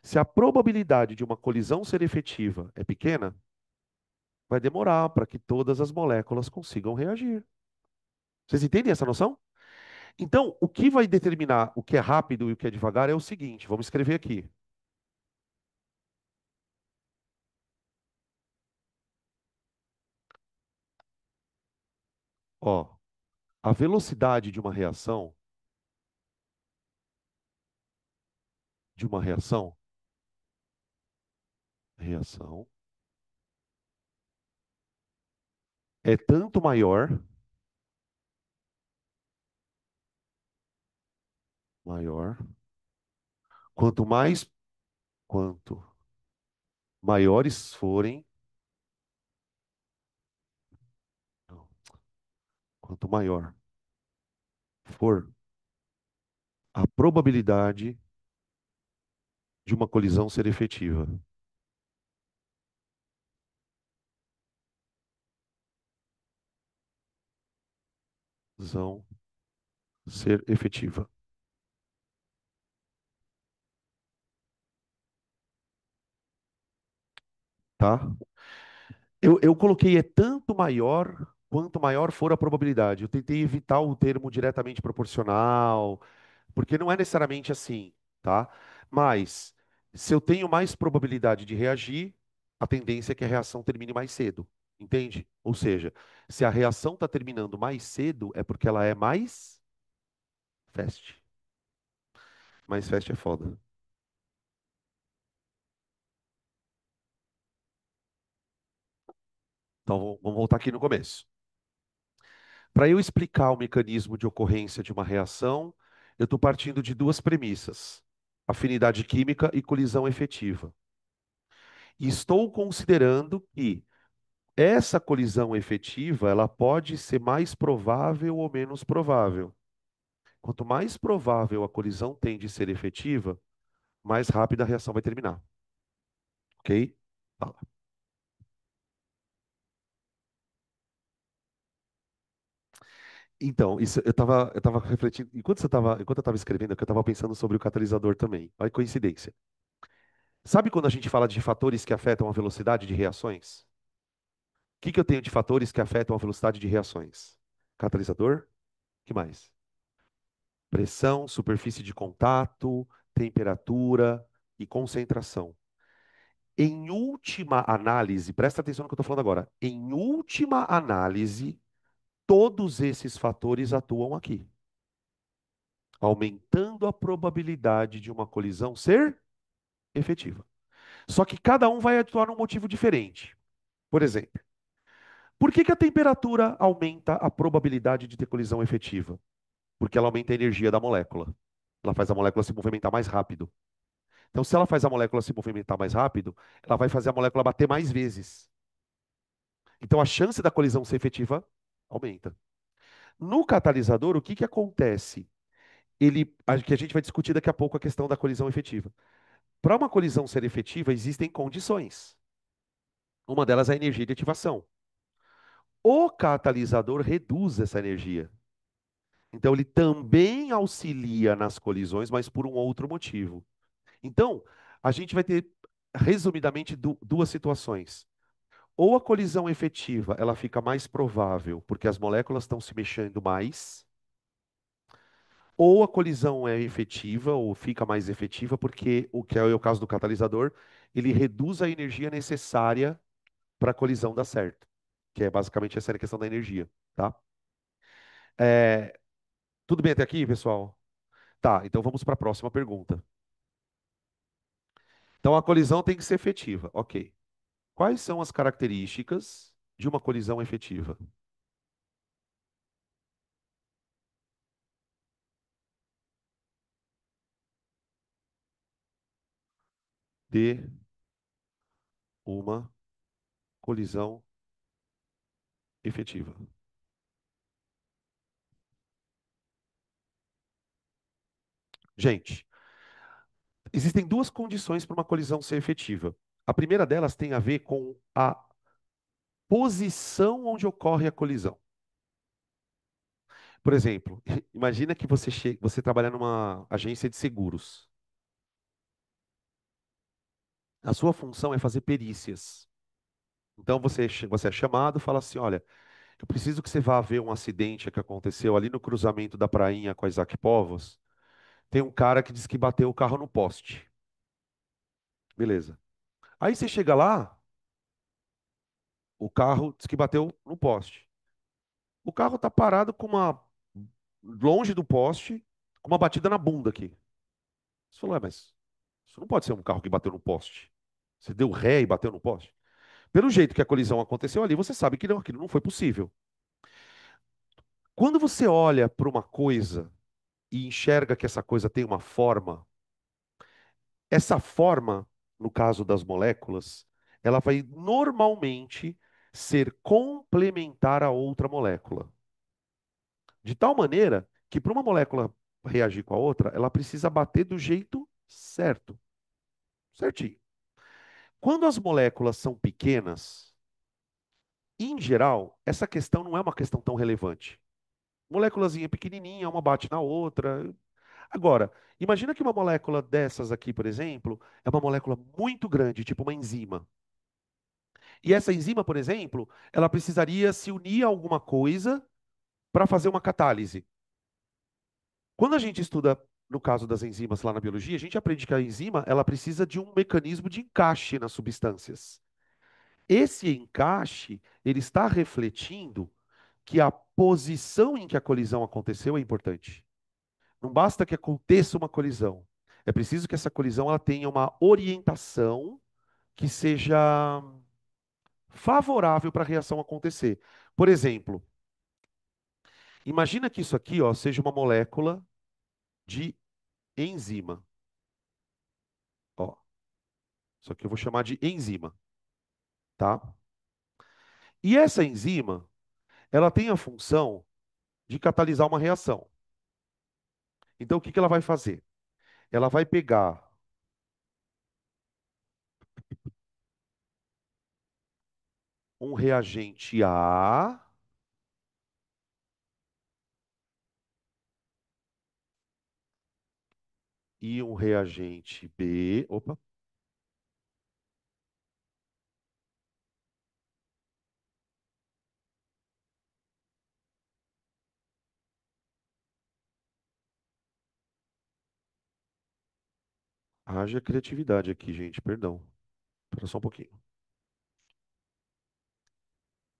Se a probabilidade de uma colisão ser efetiva é pequena, vai demorar para que todas as moléculas consigam reagir. Vocês entendem essa noção? Então, o que vai determinar o que é rápido e o que é devagar é o seguinte: vamos escrever aqui. Ó, a velocidade de uma reação é tanto maior, quanto mais, quanto maiores forem Quanto maior for a probabilidade de uma colisão ser efetiva. Colisão ser efetiva, tá? Eu coloquei é tanto maior quanto maior for a probabilidade. Eu tentei evitar o termo diretamente proporcional, porque não é necessariamente assim, tá? Mas se eu tenho mais probabilidade de reagir, a tendência é que a reação termine mais cedo, entende? Ou seja, se a reação está terminando mais cedo, é porque ela é mais fast. Mais fast é foda. Então vamos voltar aqui no começo. Para eu explicar o mecanismo de ocorrência de uma reação, eu estou partindo de duas premissas: afinidade química e colisão efetiva. E estou considerando que essa colisão efetiva, ela pode ser mais provável ou menos provável. Quanto mais provável a colisão tem de ser efetiva, mais rápida a reação vai terminar, ok? Fala. Então, isso, eu tava refletindo, enquanto eu estava escrevendo, é que eu estava pensando sobre o catalisador também. Olha que coincidência. Sabe quando a gente fala de fatores que afetam a velocidade de reações? O que que eu tenho de fatores que afetam a velocidade de reações? Catalisador? Que mais? Pressão, superfície de contato, temperatura e concentração. Em última análise, presta atenção no que eu estou falando agora. Em última análise, todos esses fatores atuam aqui, aumentando a probabilidade de uma colisão ser efetiva. Só que cada um vai atuar num motivo diferente. Por exemplo, por que que a temperatura aumenta a probabilidade de ter colisão efetiva? Porque ela aumenta a energia da molécula. Ela faz a molécula se movimentar mais rápido. Então, se ela faz a molécula se movimentar mais rápido, ela vai fazer a molécula bater mais vezes. Então, a chance da colisão ser efetiva aumenta. No catalisador, o que que acontece? Que a gente vai discutir daqui a pouco a questão da colisão efetiva. Para uma colisão ser efetiva, existem condições. Uma delas é a energia de ativação. O catalisador reduz essa energia. Então, ele também auxilia nas colisões, mas por um outro motivo. Então, a gente vai ter, resumidamente, duas situações. Ou a colisão efetiva, ela fica mais provável porque as moléculas estão se mexendo mais, ou a colisão é efetiva, ou fica mais efetiva porque, o que é o caso do catalisador, ele reduz a energia necessária para a colisão dar certo, que é basicamente essa é a questão da energia, tá? É, tudo bem até aqui, pessoal? Tá, então vamos para a próxima pergunta. Então a colisão tem que ser efetiva, ok. Quais são as características de uma colisão efetiva? De uma colisão efetiva. Gente, existem duas condições para uma colisão ser efetiva. A primeira delas tem a ver com a posição onde ocorre a colisão. Por exemplo, imagina que você trabalha numa agência de seguros. A sua função é fazer perícias. Então você é chamado e fala assim: olha, eu preciso que você vá ver um acidente que aconteceu ali no cruzamento da Prainha com a Isaac Povos. Tem um cara que diz que bateu o carro no poste. Beleza. Aí você chega lá, o carro diz que bateu no poste. O carro tá parado com uma longe do poste, com uma batida na bunda aqui. Você falou, mas isso não pode ser um carro que bateu no poste. Você deu ré e bateu no poste. Pelo jeito que a colisão aconteceu ali, você sabe que não, aquilo não foi possível. Quando você olha para uma coisa e enxerga que essa coisa tem uma forma, essa forma, no caso das moléculas, ela vai normalmente ser complementar a outra molécula. De tal maneira que para uma molécula reagir com a outra, ela precisa bater do jeito certo, certinho. Quando as moléculas são pequenas, em geral, essa questão não é uma questão tão relevante. Moléculazinha pequenininha, uma bate na outra. Agora, imagina que uma molécula dessas aqui, por exemplo, é uma molécula muito grande, tipo uma enzima. E essa enzima, por exemplo, ela precisaria se unir a alguma coisa para fazer uma catálise. Quando a gente estuda, no caso das enzimas lá na biologia, a gente aprende que a enzima, ela precisa de um mecanismo de encaixe nas substâncias. Esse encaixe, ele está refletindo que a posição em que a colisão aconteceu é importante. Não basta que aconteça uma colisão. É preciso que essa colisão ela tenha uma orientação que seja favorável para a reação acontecer. Por exemplo, imagina que isso aqui, ó, seja uma molécula de enzima. Ó, isso aqui eu vou chamar de enzima, tá? E essa enzima, ela tem a função de catalisar uma reação. Então, o que que ela vai fazer? Ela vai pegar um reagente A e um reagente B. Opa, haja criatividade aqui, gente, perdão. Espera só um pouquinho.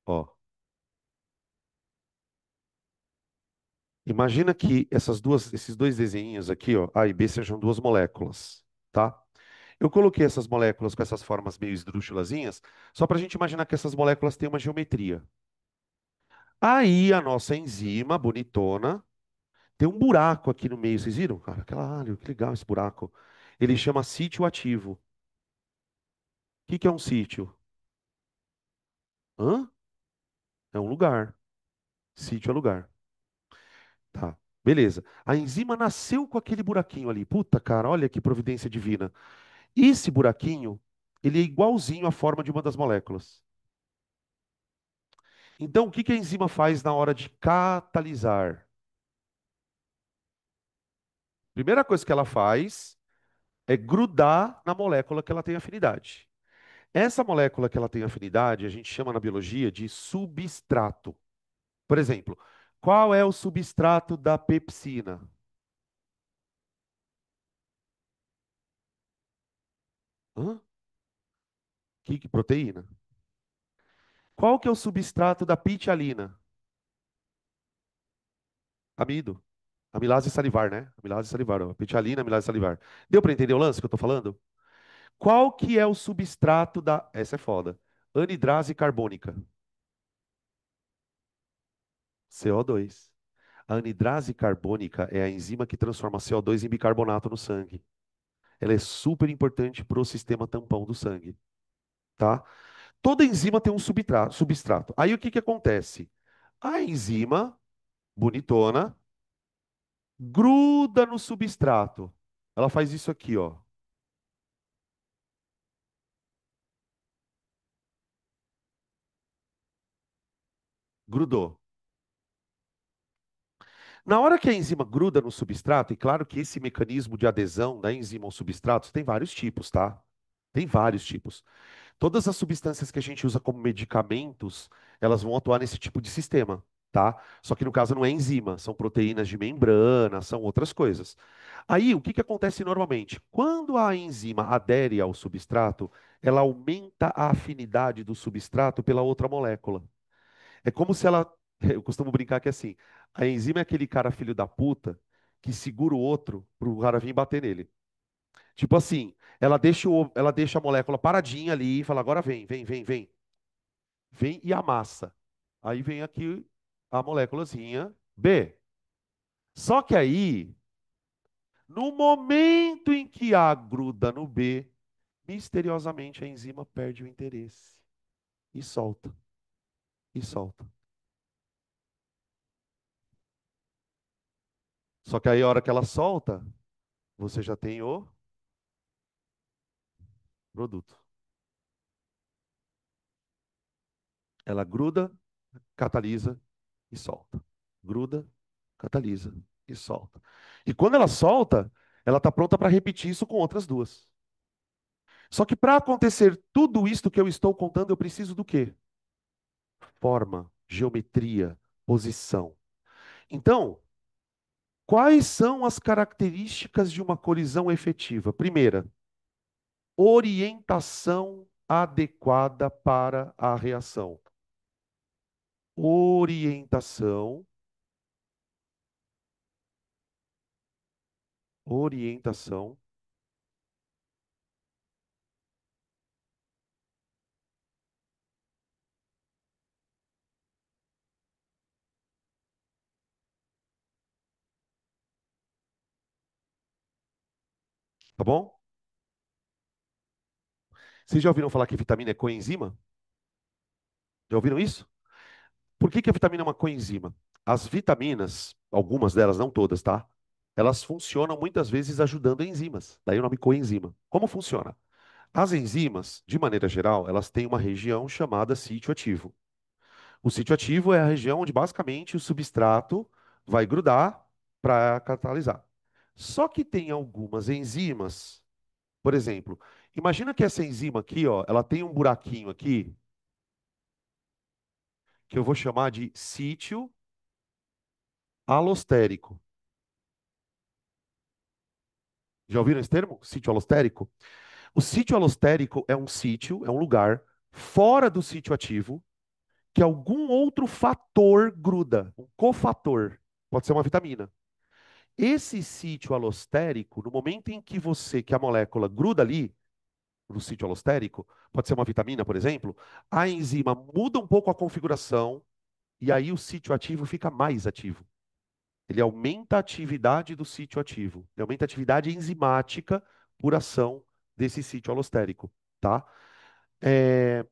Ó, imagina que esses dois desenhinhos aqui, ó, A e B, sejam duas moléculas, tá? Eu coloquei essas moléculas com essas formas meio esdrúxulazinhas, só para a gente imaginar que essas moléculas têm uma geometria. Aí a nossa enzima, bonitona, tem um buraco aqui no meio. Vocês viram? Cara, que legal esse buraco. Ele chama sítio ativo. O que que é um sítio? Hã? É um lugar. Sítio é lugar. Tá. Beleza. A enzima nasceu com aquele buraquinho ali. Puta, cara, olha que providência divina. Esse buraquinho, ele é igualzinho à forma de uma das moléculas. Então, o que que a enzima faz na hora de catalisar? Primeira coisa que ela faz é grudar na molécula que ela tem afinidade. Essa molécula que ela tem afinidade, a gente chama na biologia de substrato. Por exemplo, qual é o substrato da pepsina? Hã? Proteína. Qual que é o substrato da pitialina? Amido. Amilase salivar, né? Amilase salivar, ó. Pitialina, amilase salivar. Deu para entender o lance que eu tô falando? Qual que é o substrato da... Essa é foda. Anidrase carbônica. CO2. A anidrase carbônica é a enzima que transforma CO2 em bicarbonato no sangue. Ela é super importante para o sistema tampão do sangue, tá? Toda enzima tem um substrato. Aí o que que acontece? A enzima, bonitona, gruda no substrato. Ela faz isso aqui, ó. Grudou. Na hora que a enzima gruda no substrato, e claro que esse mecanismo de adesão da enzima ao substrato tem vários tipos, tá? Tem vários tipos. Todas as substâncias que a gente usa como medicamentos, elas vão atuar nesse tipo de sistema, tá? Só que no caso não é enzima, são proteínas de membrana, são outras coisas. Aí, o que que acontece normalmente? Quando a enzima adere ao substrato, ela aumenta a afinidade do substrato pela outra molécula. É como se ela. Eu costumo brincar que é assim: a enzima é aquele cara filho da puta que segura o outro pro cara vir bater nele. Tipo assim, ela deixa a molécula paradinha ali e fala: agora vem, vem, vem, vem. Vem e amassa. Aí vem aqui a moléculazinha B. Só que aí, no momento em que A gruda no B, misteriosamente a enzima perde o interesse e solta, e solta. Só que aí a hora que ela solta, você já tem o produto. Ela gruda, catalisa e solta. Gruda, catalisa e solta. E quando ela solta, ela está pronta para repetir isso com outras duas. Só que para acontecer tudo isso que eu estou contando, eu preciso do quê? Forma, geometria, posição. Então, quais são as características de uma colisão efetiva? Primeira, orientação adequada para a reação. Orientação, orientação, tá bom? Vocês já ouviram falar que vitamina é coenzima? Já ouviram isso? Por que que a vitamina é uma coenzima? As vitaminas, algumas delas, não todas, tá? Elas funcionam muitas vezes ajudando enzimas. Daí o nome coenzima. Como funciona? As enzimas, de maneira geral, elas têm uma região chamada sítio ativo. O sítio ativo é a região onde basicamente o substrato vai grudar para catalisar. Só que tem algumas enzimas, por exemplo, imagina que essa enzima aqui, ó, ela tem um buraquinho aqui que eu vou chamar de sítio alostérico. Já ouviram esse termo? Sítio alostérico? O sítio alostérico é um sítio, é um lugar fora do sítio ativo que algum outro fator gruda, um cofator. Pode ser uma vitamina. Esse sítio alostérico, no momento em que que a molécula gruda ali, no sítio alostérico, pode ser uma vitamina, por exemplo, a enzima muda um pouco a configuração e aí o sítio ativo fica mais ativo. Ele aumenta a atividade do sítio ativo. Ele aumenta a atividade enzimática por ação desse sítio alostérico, tá?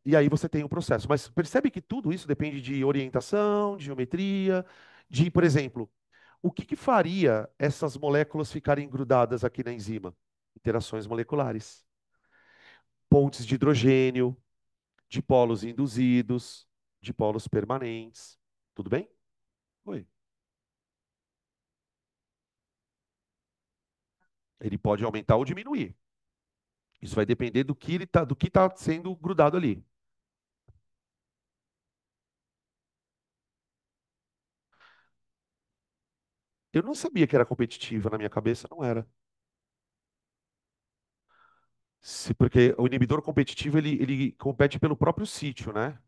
E aí você tem o processo. Mas percebe que tudo isso depende de orientação, de geometria, de, por exemplo, o que que faria essas moléculas ficarem grudadas aqui na enzima? Interações moleculares, pontes de hidrogênio, dipolos induzidos, dipolos permanentes. Tudo bem? Oi. Ele pode aumentar ou diminuir. Isso vai depender do que está sendo grudado ali. Eu não sabia que era competitiva, na minha cabeça não era. Porque o inibidor competitivo ele compete pelo próprio sítio, né?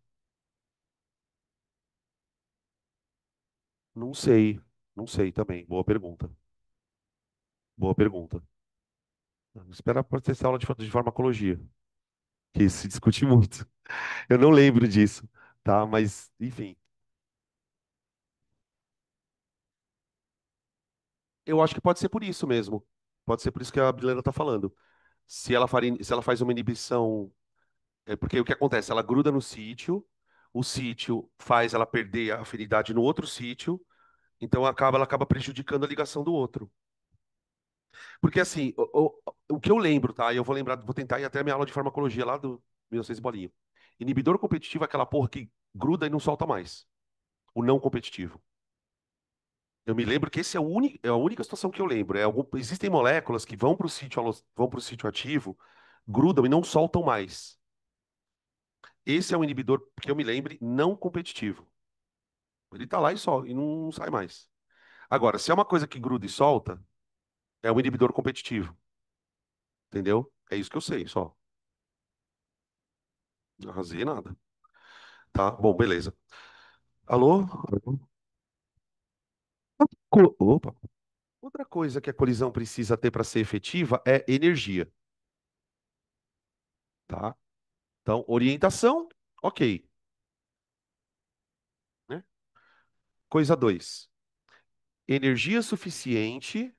Não sei, não sei também. Boa pergunta. Boa pergunta. Espera para ter essa aula de farmacologia, que se discute muito. Eu não lembro disso, tá? Mas, enfim, eu acho que pode ser por isso mesmo. Pode ser por isso que a Bilena está falando. Se ela faz uma inibição, porque o que acontece? Ela gruda no sítio, o sítio faz ela perder a afinidade no outro sítio, então ela acaba prejudicando a ligação do outro. Porque assim, o que eu lembro, tá? E eu vou lembrar, vou tentar ir até a minha aula de farmacologia lá do 1900 e bolinha. Inibidor competitivo é aquela porra que gruda e não solta mais. O não competitivo. Eu me lembro que esse é, é a única situação que eu lembro. Existem moléculas que vão para o sítio ativo, grudam e não soltam mais. Esse é um inibidor, que eu me lembre, não competitivo. Ele tá lá e não sai mais. Agora, se é uma coisa que gruda e solta, é um inibidor competitivo. Entendeu? É isso que eu sei, só. Não arrasei nada. Tá? Bom, beleza. Alô? Alô? Opa. Outra coisa que a colisão precisa ter para ser efetiva é energia, tá? Então, orientação, ok, né? Coisa 2. Energia suficiente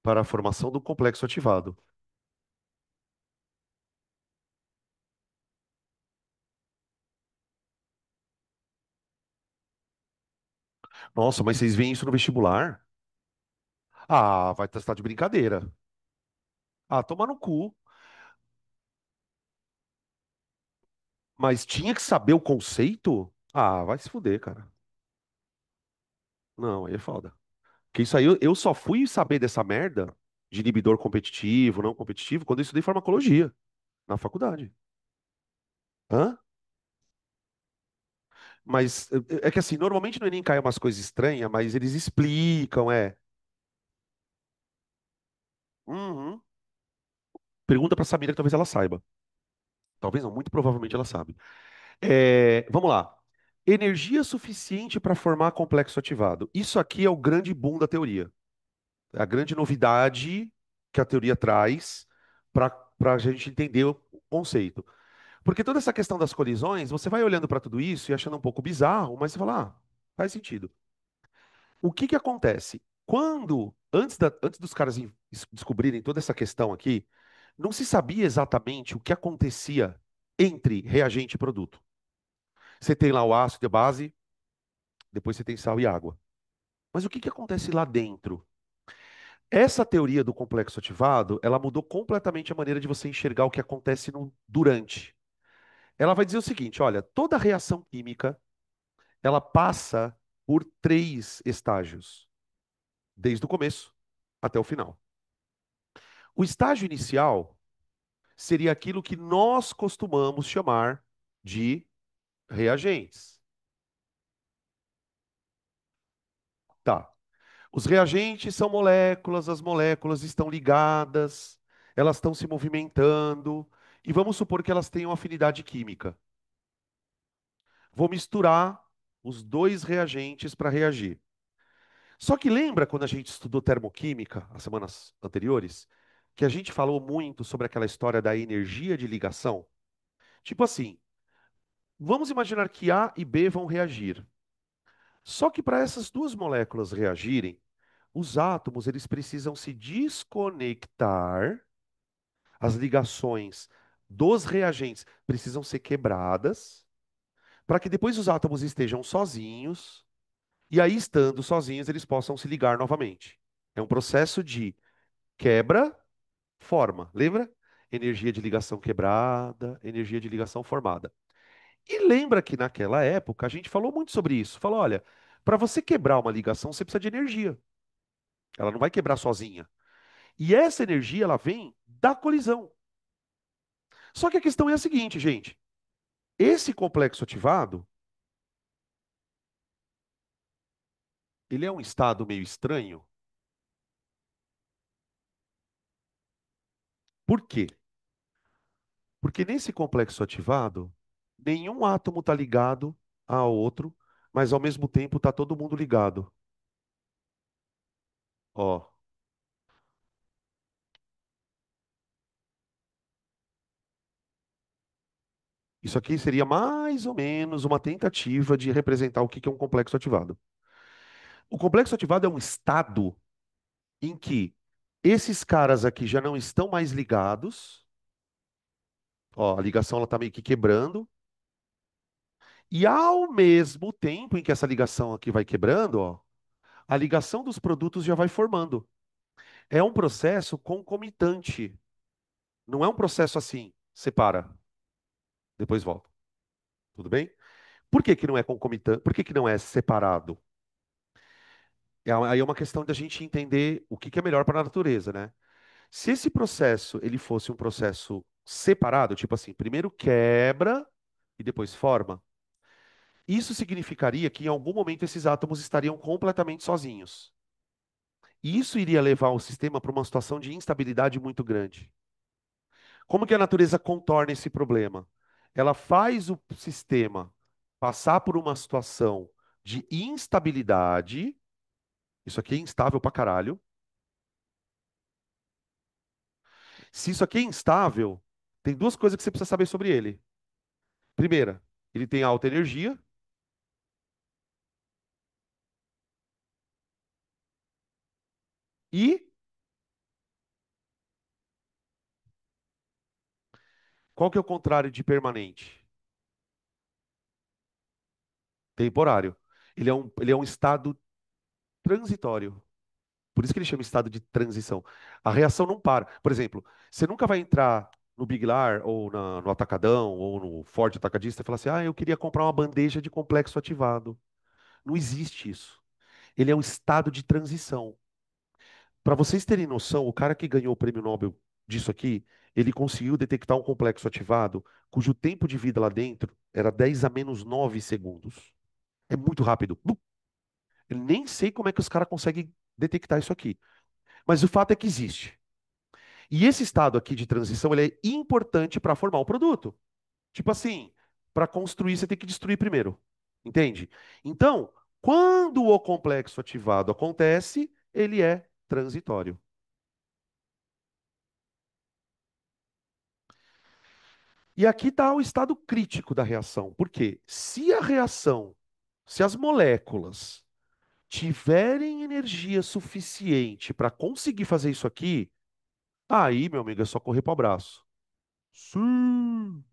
para a formação do complexo ativado. Nossa, mas vocês veem isso no vestibular? Ah, vai estar de brincadeira. Ah, toma no cu. Mas tinha que saber o conceito? Ah, vai se fuder, cara. Não, aí é foda. Porque isso aí, eu só fui saber dessa merda de inibidor competitivo, não competitivo, quando eu estudei farmacologia na faculdade. Hã? Mas é que assim, normalmente no Enem cai umas coisas estranhas, mas eles explicam, é. Uhum. Pergunta pra Samira que talvez ela saiba. Talvez não, muito provavelmente ela sabe. Vamos lá. Energia suficiente para formar complexo ativado. Isso aqui é o grande boom da teoria. É a grande novidade que a teoria traz para a gente entender o conceito. Porque toda essa questão das colisões, você vai olhando para tudo isso e achando um pouco bizarro, mas você fala, faz sentido. O que que acontece? Antes dos caras descobrirem toda essa questão aqui, não se sabia exatamente o que acontecia entre reagente e produto. Você tem lá o ácido e a base, depois você tem sal e água. Mas o que que acontece lá dentro? Essa teoria do complexo ativado, ela mudou completamente a maneira de você enxergar o que acontece no durante. Ela vai dizer o seguinte, olha, toda reação química, ela passa por três estágios, desde o começo até o final. O estágio inicial seria aquilo que nós costumamos chamar de reagentes. Tá. Os reagentes são moléculas, as moléculas estão ligadas, elas estão se movimentando, e vamos supor que elas tenham afinidade química. Vou misturar os dois reagentes para reagir. Só que lembra quando a gente estudou termoquímica, as semanas anteriores, que a gente falou muito sobre aquela história da energia de ligação? Tipo assim, vamos imaginar que A e B vão reagir. Só que para essas duas moléculas reagirem, os átomos eles precisam se desconectar, as ligações dos reagentes precisam ser quebradas, para que depois os átomos estejam sozinhos, e aí, estando sozinhos, eles possam se ligar novamente. É um processo de quebra, forma. Lembra? Energia de ligação quebrada, energia de ligação formada. E lembra que naquela época a gente falou muito sobre isso. Falou, olha, para você quebrar uma ligação, você precisa de energia. Ela não vai quebrar sozinha. E essa energia, ela vem da colisão. Só que a questão é a seguinte, gente. Esse complexo ativado, ele é um estado meio estranho. Por quê? Porque nesse complexo ativado, nenhum átomo está ligado ao outro, mas ao mesmo tempo está todo mundo ligado. Ó, isso aqui seria mais ou menos uma tentativa de representar o que que é um complexo ativado. O complexo ativado é um estado em que esses caras aqui já não estão mais ligados. Ó, a ligação ela está meio que quebrando. E ao mesmo tempo em que essa ligação aqui vai quebrando, ó, a ligação dos produtos já vai formando. É um processo concomitante. Não é um processo assim, separa, depois volta. Tudo bem? Por que que não é concomitante? Por que que não é separado? Aí é uma questão da gente entender o que que é melhor para a natureza, né? Se esse processo ele fosse um processo separado, tipo assim, primeiro quebra e depois forma, isso significaria que em algum momento esses átomos estariam completamente sozinhos. E isso iria levar o sistema para uma situação de instabilidade muito grande. Como que a natureza contorna esse problema? Ela faz o sistema passar por uma situação de instabilidade. Isso aqui é instável pra caralho. Se isso aqui é instável, tem duas coisas que você precisa saber sobre ele. Primeira, ele tem alta energia. E qual que é o contrário de permanente? Temporário. Ele é um estado transitório. Por isso que ele chama estado de transição. A reação não para. Por exemplo, você nunca vai entrar no Big Lar, ou no Atacadão, ou no Forte Atacadista e falar assim: ah, eu queria comprar uma bandeja de complexo ativado. Não existe isso. Ele é um estado de transição. Para vocês terem noção, o cara que ganhou o prêmio Nobel disso aqui, ele conseguiu detectar um complexo ativado cujo tempo de vida lá dentro era 10 a menos 9 segundos. É muito rápido. Eu nem sei como é que os caras conseguem detectar isso aqui. Mas o fato é que existe. E esse estado aqui de transição, ele é importante para formar o produto. Tipo assim, para construir você tem que destruir primeiro. Entende? Então, quando o complexo ativado acontece, ele é transitório. E aqui está o estado crítico da reação. Por quê? Se a reação, se as moléculas tiverem energia suficiente para conseguir fazer isso aqui, aí, meu amigo, é só correr para o abraço. Sim.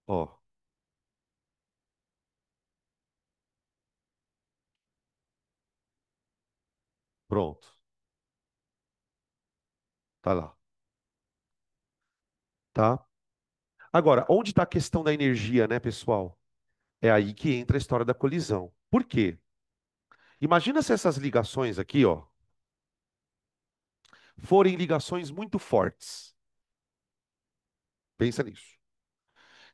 Ó, pronto. Tá lá. Tá? Agora, onde está a questão da energia, né, pessoal? É aí que entra a história da colisão. Por quê? Imagina se essas ligações aqui, ó, forem ligações muito fortes. Pensa nisso.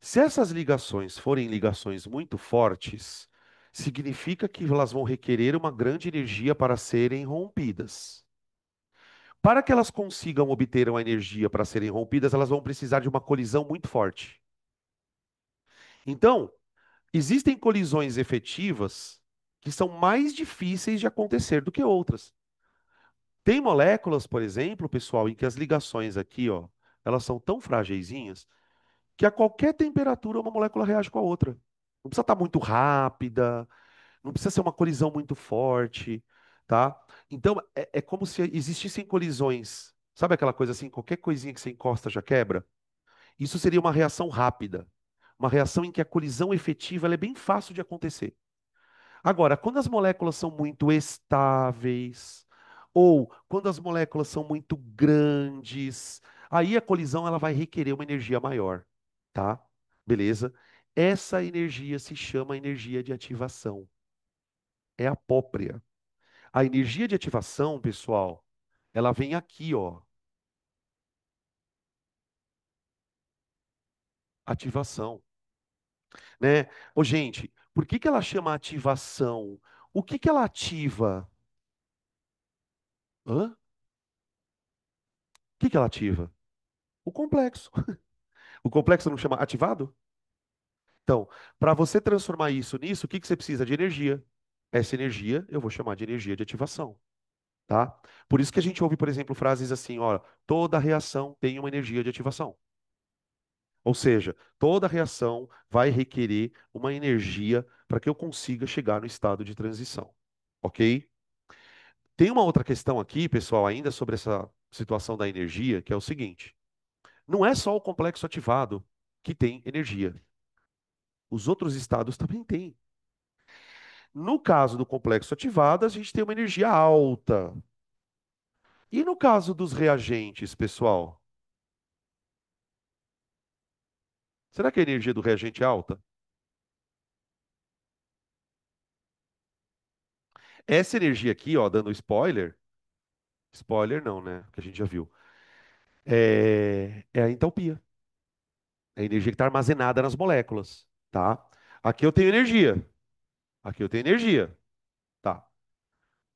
Se essas ligações forem ligações muito fortes, significa que elas vão requerer uma grande energia para serem rompidas. Para que elas consigam obter uma energia para serem rompidas, elas vão precisar de uma colisão muito forte. Então, existem colisões efetivas que são mais difíceis de acontecer do que outras. Tem moléculas, por exemplo, pessoal, em que as ligações aqui, ó, elas são tão frageizinhas que a qualquer temperatura uma molécula reage com a outra. Não precisa estar muito rápida, não precisa ser uma colisão muito forte, tá? Então, é como se existissem colisões. Sabe aquela coisa assim, qualquer coisinha que você encosta já quebra? Isso seria uma reação rápida. Uma reação em que a colisão efetiva ela é bem fácil de acontecer. Agora, quando as moléculas são muito estáveis, ou quando as moléculas são muito grandes, aí a colisão ela vai requerer uma energia maior, tá? Beleza? Essa energia se chama energia de ativação. É a própria. A energia de ativação, pessoal, ela vem aqui, ó. Ativação, né? Ô, gente, por que que ela chama ativação? O que que ela ativa? Hã? O que que ela ativa? O complexo. O complexo não chama ativado? Então, para você transformar isso nisso, o que que você precisa de energia? Essa energia eu vou chamar de energia de ativação, tá? Por isso que a gente ouve, por exemplo, frases assim, ó, toda reação tem uma energia de ativação. Ou seja, toda reação vai requerer uma energia para que eu consiga chegar no estado de transição, ok? Tem uma outra questão aqui, pessoal, ainda sobre essa situação da energia, que é o seguinte: não é só o complexo ativado que tem energia. Os outros estados também têm. No caso do complexo ativado, a gente tem uma energia alta. E no caso dos reagentes, pessoal? Será que a energia do reagente é alta? Essa energia aqui, ó, dando spoiler, spoiler não, né? Que a gente já viu. É a entalpia. É a energia que está armazenada nas moléculas, tá? Aqui eu tenho energia. Aqui eu tenho energia, tá?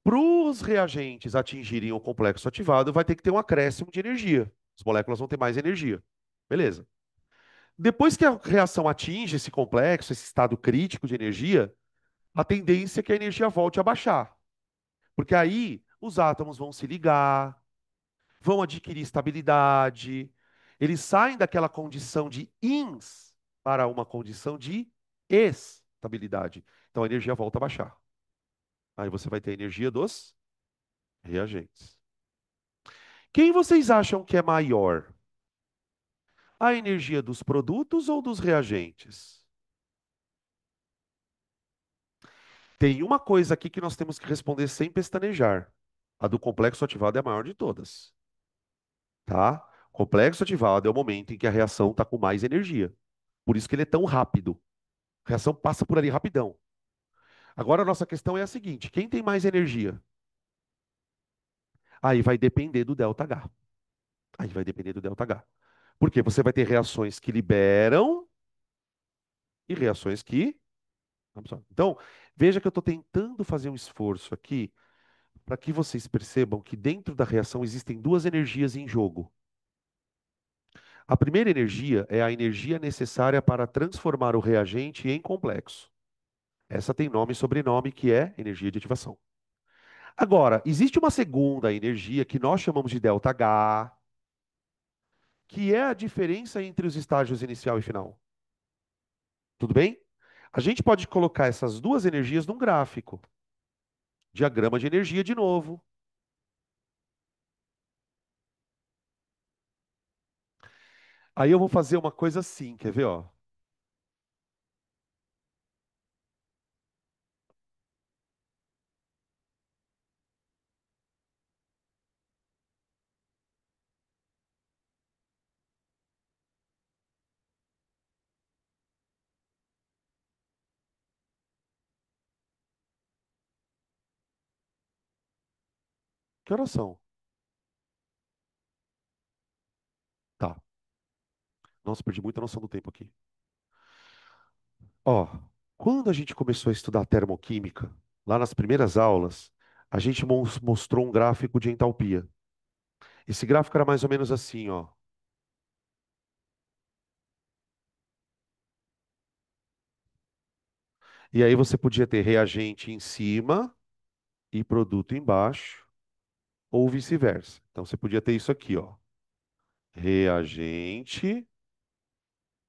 Para os reagentes atingirem o complexo ativado, vai ter que ter um acréscimo de energia. As moléculas vão ter mais energia. Beleza. Depois que a reação atinge esse complexo, esse estado crítico de energia, a tendência é que a energia volte a baixar. Porque aí os átomos vão se ligar, vão adquirir estabilidade, eles saem daquela condição de ins para uma condição de estabilidade. Então a energia volta a baixar. Aí você vai ter a energia dos reagentes. Quem vocês acham que é maior? A energia dos produtos ou dos reagentes? Tem uma coisa aqui que nós temos que responder sem pestanejar. A do complexo ativado é a maior de todas, tá? Complexo ativado é o momento em que a reação está com mais energia. Por isso que ele é tão rápido. A reação passa por ali rapidão. Agora a nossa questão é a seguinte: quem tem mais energia? Aí vai depender do ΔH. Aí vai depender do ΔH. Porque você vai ter reações que liberam e reações que absorvem. Então, veja que eu estou tentando fazer um esforço aqui para que vocês percebam que dentro da reação existem duas energias em jogo. A primeira energia é a energia necessária para transformar o reagente em complexo. Essa tem nome e sobrenome, que é energia de ativação. Agora, existe uma segunda energia que nós chamamos de ΔH, que é a diferença entre os estágios inicial e final. Tudo bem? A gente pode colocar essas duas energias num gráfico. Diagrama de energia de novo. Aí eu vou fazer uma coisa assim, quer ver, ó? Que horas são? Tá. Nossa, perdi muita noção do tempo aqui. Ó, quando a gente começou a estudar termoquímica, lá nas primeiras aulas, a gente mostrou um gráfico de entalpia. Esse gráfico era mais ou menos assim, ó. E aí você podia ter reagente em cima e produto embaixo, ou vice-versa. Então você podia ter isso aqui, ó. Reagente,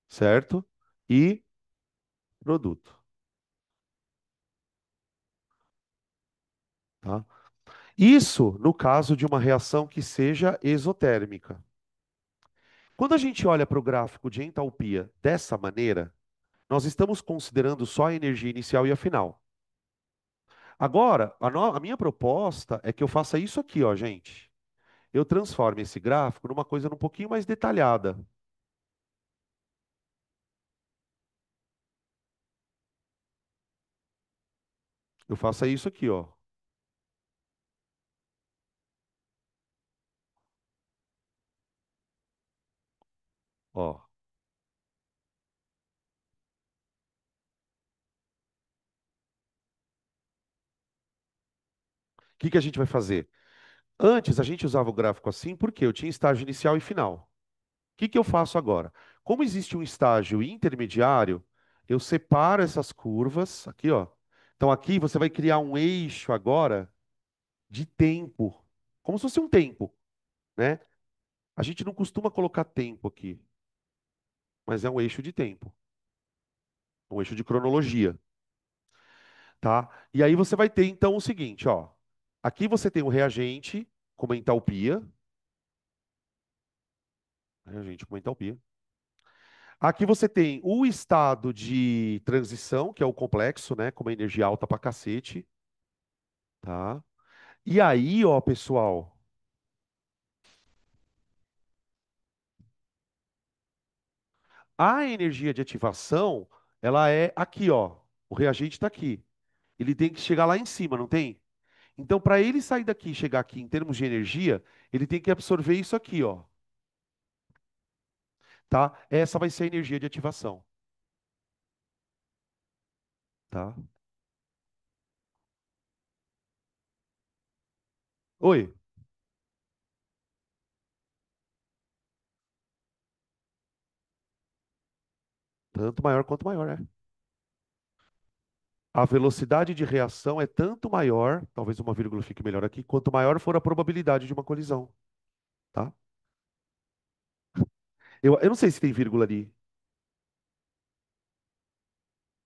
certo? E produto, tá? Isso no caso de uma reação que seja exotérmica. Quando a gente olha para o gráfico de entalpia dessa maneira, nós estamos considerando só a energia inicial e a final. Agora, a minha proposta é que eu faça isso aqui, ó, gente. Eu transforme esse gráfico numa coisa um pouquinho mais detalhada. Eu faça isso aqui, ó. Ó, o que que a gente vai fazer? Antes a gente usava o gráfico assim porque eu tinha estágio inicial e final. O que que eu faço agora? Como existe um estágio intermediário, eu separo essas curvas aqui, ó. Então aqui você vai criar um eixo agora de tempo, como se fosse um tempo, né? A gente não costuma colocar tempo aqui, mas é um eixo de tempo, um eixo de cronologia, tá? E aí você vai ter então o seguinte, ó. Aqui você tem o reagente com uma entalpia, reagente com uma entalpia. Aqui você tem o estado de transição, que é o complexo, né, com uma energia alta pra cacete, tá? E aí, ó, pessoal, a energia de ativação, ela é aqui, ó. O reagente está aqui. Ele tem que chegar lá em cima, não tem? Então, para ele sair daqui e chegar aqui em termos de energia, ele tem que absorver isso aqui, ó, tá? Essa vai ser a energia de ativação, tá? Oi, tanto maior quanto maior, é. A velocidade de reação é tanto maior, talvez uma vírgula fique melhor aqui, quanto maior for a probabilidade de uma colisão, tá? Eu não sei se tem vírgula ali.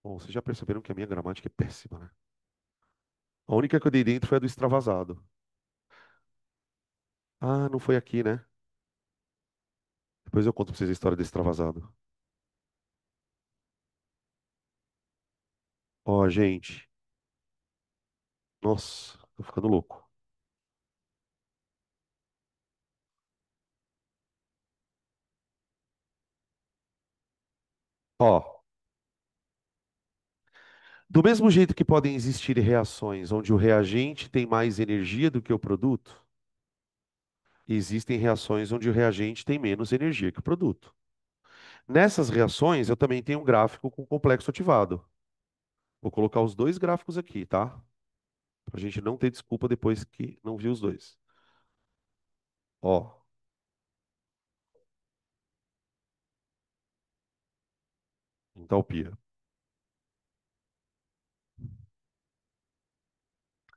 Bom, vocês já perceberam que a minha gramática é péssima, né? A única que eu dei dentro foi a do extravasado. Ah, não foi aqui, né? Depois eu conto pra vocês a história do extravasado. Ó, gente. Nossa, tô ficando louco. Ó, do mesmo jeito que podem existir reações onde o reagente tem mais energia do que o produto, existem reações onde o reagente tem menos energia que o produto. Nessas reações, eu também tenho um gráfico com complexo ativado. Vou colocar os dois gráficos aqui, tá? Pra gente não ter desculpa depois que não viu os dois. Ó, entalpia.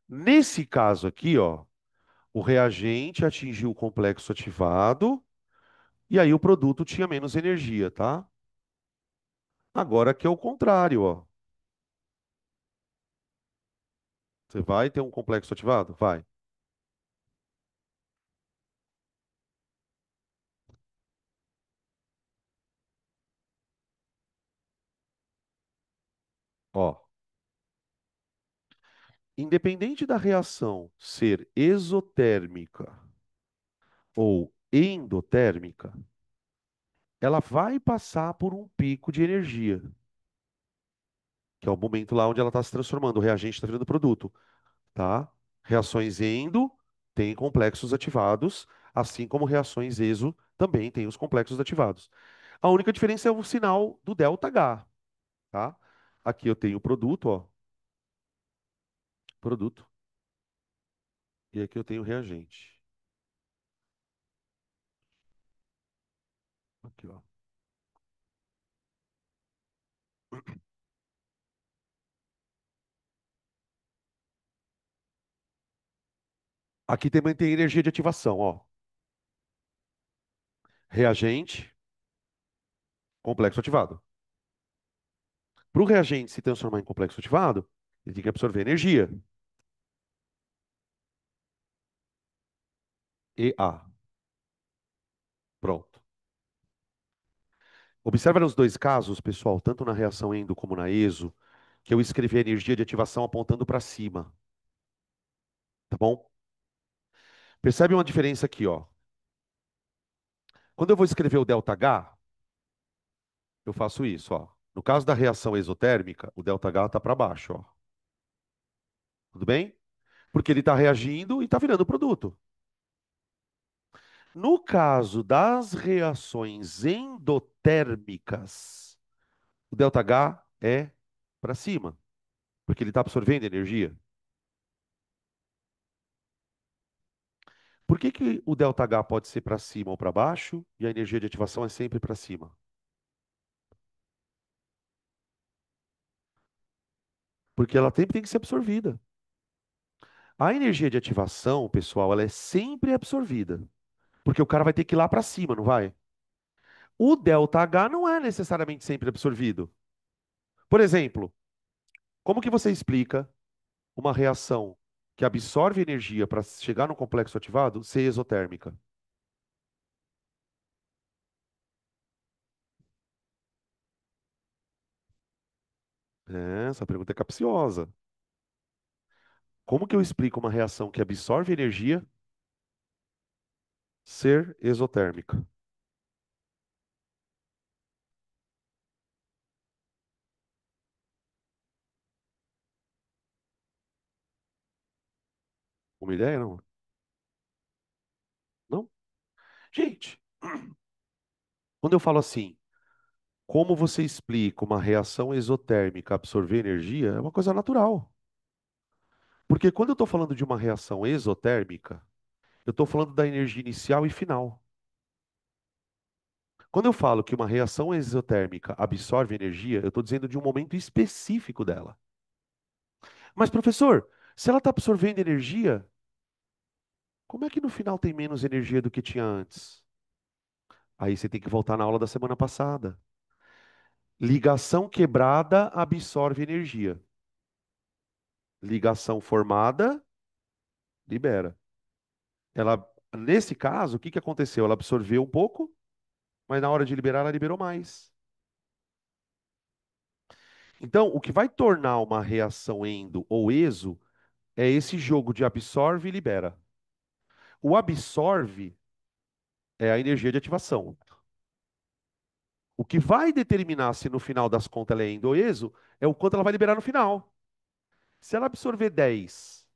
Nesse caso aqui, ó, o reagente atingiu o complexo ativado e aí o produto tinha menos energia, tá? Agora aqui é o contrário, ó. Você vai ter um complexo ativado? Vai. Ó, independente da reação ser exotérmica ou endotérmica, ela vai passar por um pico de energia, que é o momento lá onde ela está se transformando, o reagente está virando produto, tá? Reações endo têm complexos ativados, assim como reações exo também têm os complexos ativados. A única diferença é o sinal do delta H, tá? Aqui eu tenho o produto, ó, produto, e aqui eu tenho o reagente. Aqui, ó. Aqui também tem energia de ativação, ó. Reagente, complexo ativado. Para o reagente se transformar em complexo ativado, ele tem que absorver energia. EA. Pronto. Observa nos dois casos, pessoal, tanto na reação endo como na exo, que eu escrevi a energia de ativação apontando para cima, tá bom? Percebe uma diferença aqui, ó. Quando eu vou escrever o ΔH, eu faço isso, ó. No caso da reação exotérmica, o ΔH está para baixo, ó. Tudo bem? Porque ele está reagindo e está virando produto. No caso das reações endotérmicas, o ΔH é para cima, porque ele está absorvendo energia. Por que que o ΔH pode ser para cima ou para baixo e a energia de ativação é sempre para cima? Porque ela sempre tem que ser absorvida. A energia de ativação, pessoal, ela é sempre absorvida, porque o cara vai ter que ir lá para cima, não vai? O ΔH não é necessariamente sempre absorvido. Por exemplo, como que você explica uma reação que absorve energia para chegar no complexo ativado ser exotérmica? É, essa pergunta é capciosa. Como que eu explico uma reação que absorve energia ser exotérmica? Uma ideia, não? Não? Gente, quando eu falo assim, como você explica uma reação exotérmica absorver energia, é uma coisa natural. Porque quando eu estou falando de uma reação exotérmica, eu estou falando da energia inicial e final. Quando eu falo que uma reação exotérmica absorve energia, eu estou dizendo de um momento específico dela. Mas, professor, se ela está absorvendo energia, como é que no final tem menos energia do que tinha antes? Aí você tem que voltar na aula da semana passada. Ligação quebrada absorve energia. Ligação formada libera. Ela, nesse caso, o que que aconteceu? Ela absorveu um pouco, mas na hora de liberar, ela liberou mais. Então, o que vai tornar uma reação endo ou exo É esse jogo de absorve e libera. O absorve é a energia de ativação. O que vai determinar se no final das contas ela é endo ou exo é o quanto ela vai liberar no final. Se ela absorver 10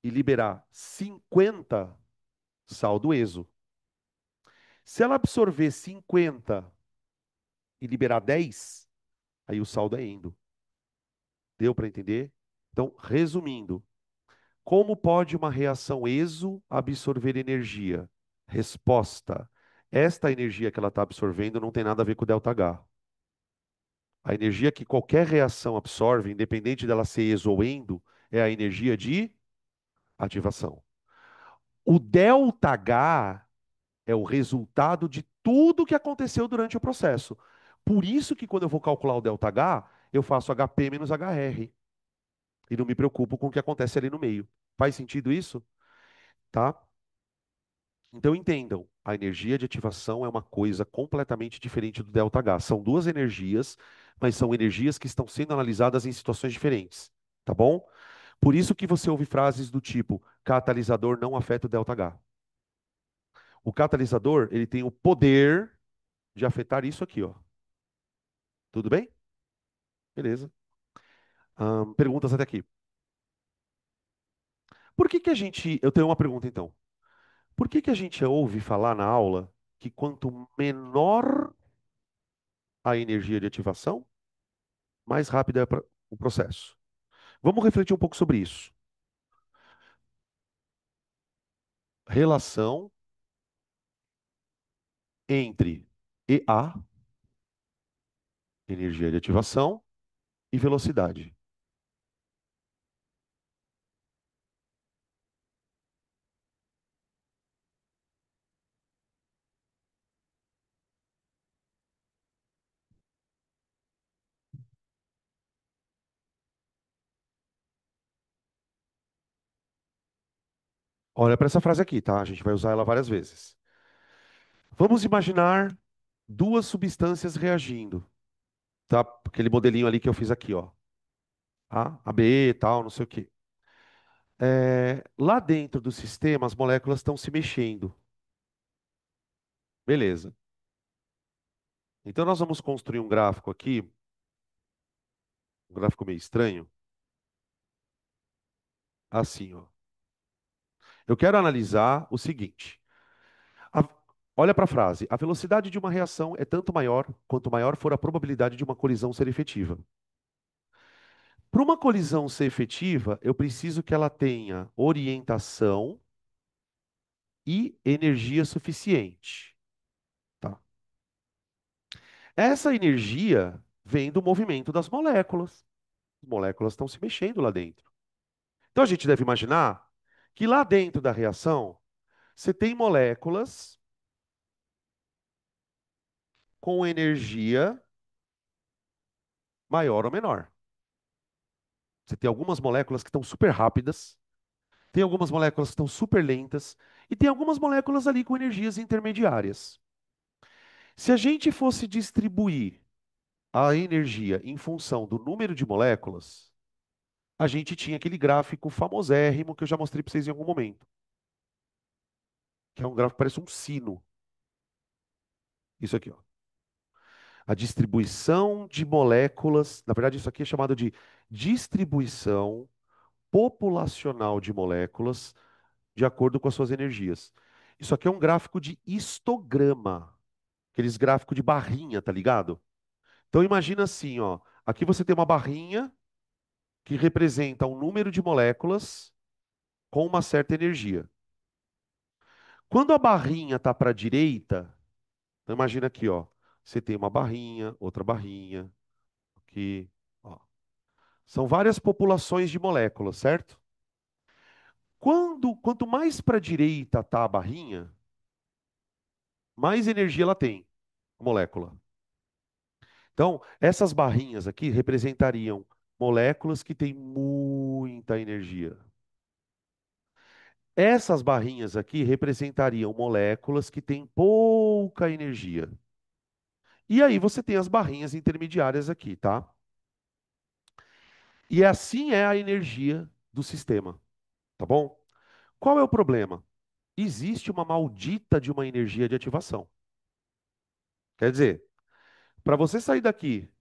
e liberar 50, saldo exo. Se ela absorver 50 e liberar 10, aí o saldo é endo. Deu para entender? Então, resumindo, como pode uma reação exo absorver energia? Resposta: esta energia que ela está absorvendo não tem nada a ver com o ΔH. A energia que qualquer reação absorve, independente dela ser exo ou endo, é a energia de ativação. O ΔH é o resultado de tudo que aconteceu durante o processo. Por isso que quando eu vou calcular o ΔH, eu faço HP menos HR e não me preocupo com o que acontece ali no meio. Faz sentido isso? Tá? Então entendam, a energia de ativação é uma coisa completamente diferente do ΔH. São duas energias, mas são energias que estão sendo analisadas em situações diferentes, tá bom? Por isso que você ouve frases do tipo: catalisador não afeta o ΔH. O catalisador, ele tem o poder de afetar isso aqui, ó. Tudo bem? Beleza. Perguntas até aqui. Por que que a gente... Eu tenho uma pergunta então. Por que que a gente ouve falar na aula que quanto menor a energia de ativação, mais rápido é o processo? Vamos refletir um pouco sobre isso. Relação entre EA, energia de ativação, e velocidade. Olha para essa frase aqui, tá? A gente vai usar ela várias vezes. Vamos imaginar duas substâncias reagindo, tá? Aquele modelinho ali que eu fiz aqui, ó. A, B, tal, não sei o quê. Lá dentro do sistema, as moléculas estão se mexendo. Beleza. Então, nós vamos construir um gráfico aqui, um gráfico meio estranho, assim, ó. Eu quero analisar o seguinte. A- Olha para a frase. A velocidade de uma reação é tanto maior quanto maior for a probabilidade de uma colisão ser efetiva. Para uma colisão ser efetiva, eu preciso que ela tenha orientação e energia suficiente. Tá? Essa energia vem do movimento das moléculas. As moléculas estão se mexendo lá dentro. Então a gente deve imaginar que lá dentro da reação você tem moléculas com energia maior ou menor. Você tem algumas moléculas que estão super rápidas, tem algumas moléculas que estão super lentas, e tem algumas moléculas ali com energias intermediárias. Se a gente fosse distribuir a energia em função do número de moléculas, a gente tinha aquele gráfico famosérrimo que eu já mostrei para vocês em algum momento, que é um gráfico que parece um sino. Isso aqui, ó. A distribuição de moléculas, na verdade, isso aqui é chamado de distribuição populacional de moléculas de acordo com as suas energias. Isso aqui é um gráfico de histograma, aqueles gráficos de barrinha, tá ligado? Então imagina assim, ó, aqui você tem uma barrinha que representa um número de moléculas com uma certa energia. Quando a barrinha está para a direita, então imagina aqui, ó, você tem uma barrinha, outra barrinha, aqui, ó. São várias populações de moléculas, certo? Quanto mais para a direita está a barrinha, mais energia ela tem, a molécula. Então, essas barrinhas aqui representariam moléculas que têm muita energia. Essas barrinhas aqui representariam moléculas que têm pouca energia. E aí você tem as barrinhas intermediárias aqui, tá? E assim é a energia do sistema, tá bom? Qual é o problema? Existe uma maldita de uma energia de ativação. Quer dizer, para você sair daqui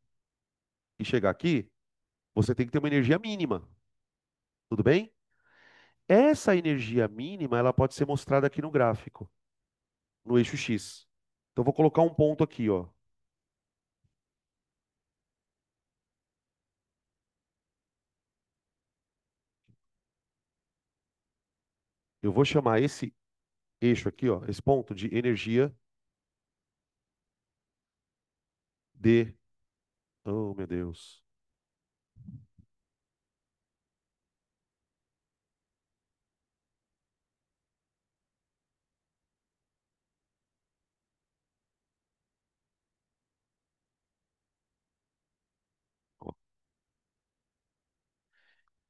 e chegar aqui, você tem que ter uma energia mínima, tudo bem? Essa energia mínima, ela pode ser mostrada aqui no gráfico, no eixo X. Então, eu vou colocar um ponto aqui, ó. Eu vou chamar esse eixo aqui, ó, esse ponto de energia de... Oh, meu Deus.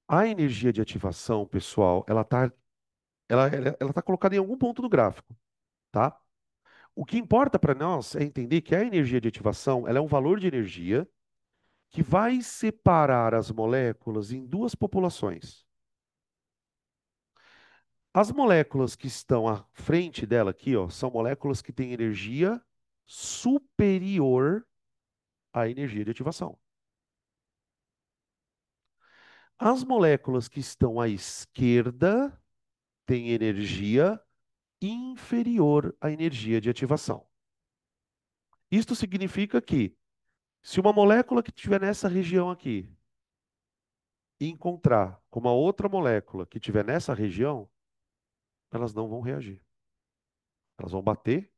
A energia de ativação, pessoal, ela tá colocada em algum ponto do gráfico, tá? O que importa para nós é entender que a energia de ativação, ela é um valor de energia que vai separar as moléculas em duas populações. As moléculas que estão à frente dela aqui, ó, são moléculas que têm energia superior à energia de ativação. As moléculas que estão à esquerda têm energia inferior à energia de ativação. Isto significa que, se uma molécula que estiver nessa região aqui encontrar com uma outra molécula que estiver nessa região, elas não vão reagir. Elas vão bater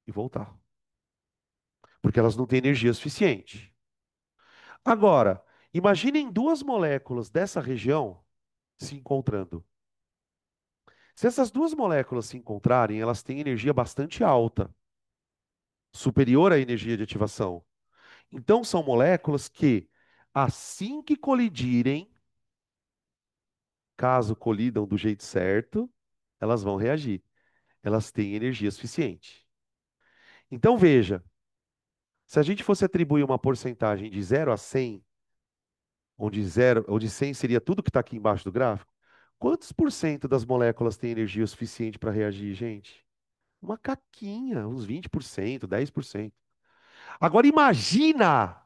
e voltar. Porque elas não têm energia suficiente. Agora, imaginem duas moléculas dessa região se encontrando. Se essas duas moléculas se encontrarem, elas têm energia bastante alta, superior à energia de ativação. Então, são moléculas que, assim que colidirem, caso colidam do jeito certo, elas vão reagir. Elas têm energia suficiente. Então, veja, se a gente fosse atribuir uma porcentagem de 0 a 100, onde 100 seria tudo que está aqui embaixo do gráfico, quantos por cento das moléculas têm energia suficiente para reagir, gente? Uma caquinha, uns 20%, 10%. Agora imagina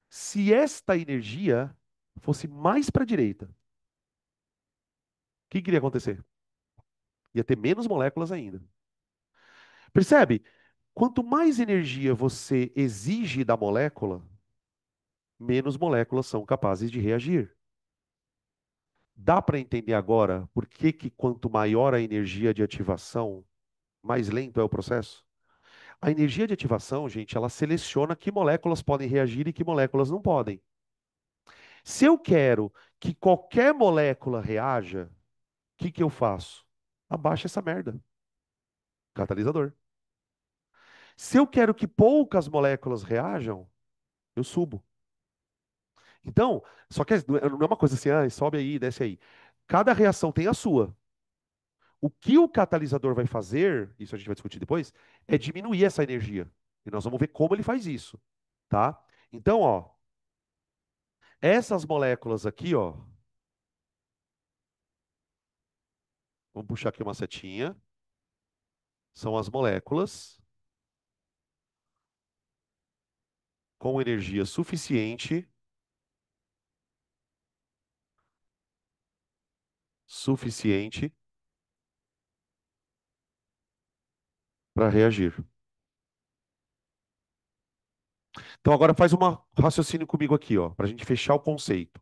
se esta energia fosse mais para a direita. O que iria acontecer? Ia ter menos moléculas ainda. Percebe? Quanto mais energia você exige da molécula, menos moléculas são capazes de reagir. Dá para entender agora por que que quanto maior a energia de ativação, mais lento é o processo? A energia de ativação, gente, ela seleciona que moléculas podem reagir e que moléculas não podem. Se eu quero que qualquer molécula reaja, o que que eu faço? Abaixa essa merda. Catalisador. Se eu quero que poucas moléculas reajam, eu subo. Então, só que não é uma coisa assim, ah, sobe aí, desce aí. Cada reação tem a sua. O que o catalisador vai fazer, isso a gente vai discutir depois, é diminuir essa energia. E nós vamos ver como ele faz isso, tá? Então, ó, essas moléculas aqui, ó, vamos puxar aqui uma setinha, são as moléculas com energia suficiente para reagir. Então agora faz um raciocínio comigo aqui, ó, para a gente fechar o conceito.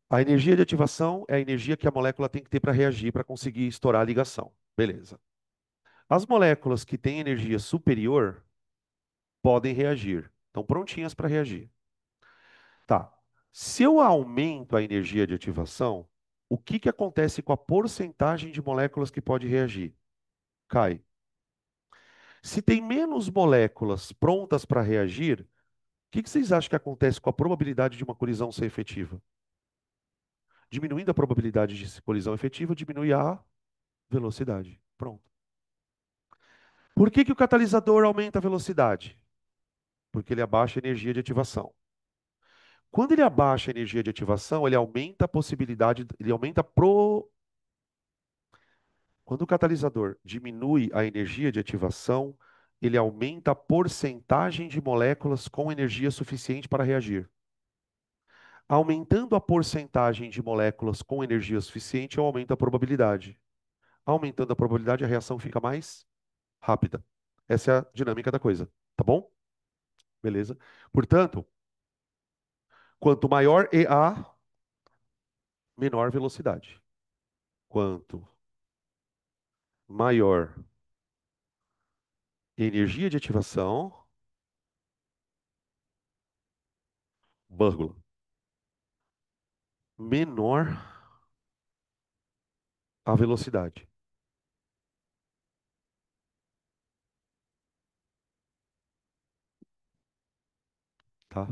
A energia de ativação é a energia que a molécula tem que ter para reagir, para conseguir estourar a ligação. Beleza. As moléculas que têm energia superior podem reagir. Estão prontinhas para reagir. Tá. Se eu aumento a energia de ativação, o que que acontece com a porcentagem de moléculas que pode reagir? Cai. Se tem menos moléculas prontas para reagir, o que que vocês acham que acontece com a probabilidade de uma colisão ser efetiva? Diminuindo a probabilidade de colisão efetiva, diminui a velocidade. Pronto. Por que que o catalisador aumenta a velocidade? Porque ele abaixa a energia de ativação. Quando ele abaixa a energia de ativação, ele aumenta a possibilidade, ele aumenta a pro... Quando o catalisador diminui a energia de ativação, ele aumenta a porcentagem de moléculas com energia suficiente para reagir. Aumentando a porcentagem de moléculas com energia suficiente, eu aumento a probabilidade. Aumentando a probabilidade, a reação fica mais rápida. Essa é a dinâmica da coisa, tá bom? Beleza? Portanto, quanto maior EA, menor velocidade. Quanto maior energia de ativação, vírgula, menor a velocidade, tá?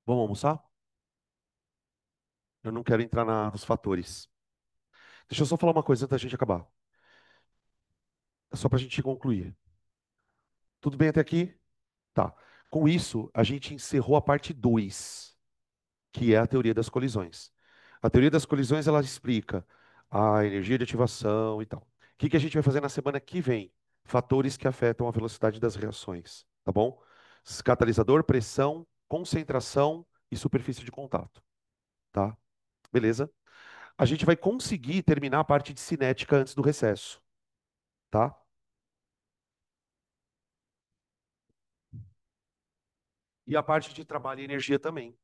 Vamos almoçar? Eu não quero entrar nos fatores. Deixa eu só falar uma coisa antes da gente acabar. É só para a gente concluir. Tudo bem até aqui? Tá. Com isso, a gente encerrou a parte 2, que é a teoria das colisões. A teoria das colisões, ela explica a energia de ativação e tal. O que que a gente vai fazer na semana que vem? Fatores que afetam a velocidade das reações, tá bom? Catalisador, pressão, concentração e superfície de contato, tá? Beleza? A gente vai conseguir terminar a parte de cinética antes do recesso, tá? E a parte de trabalho e energia também.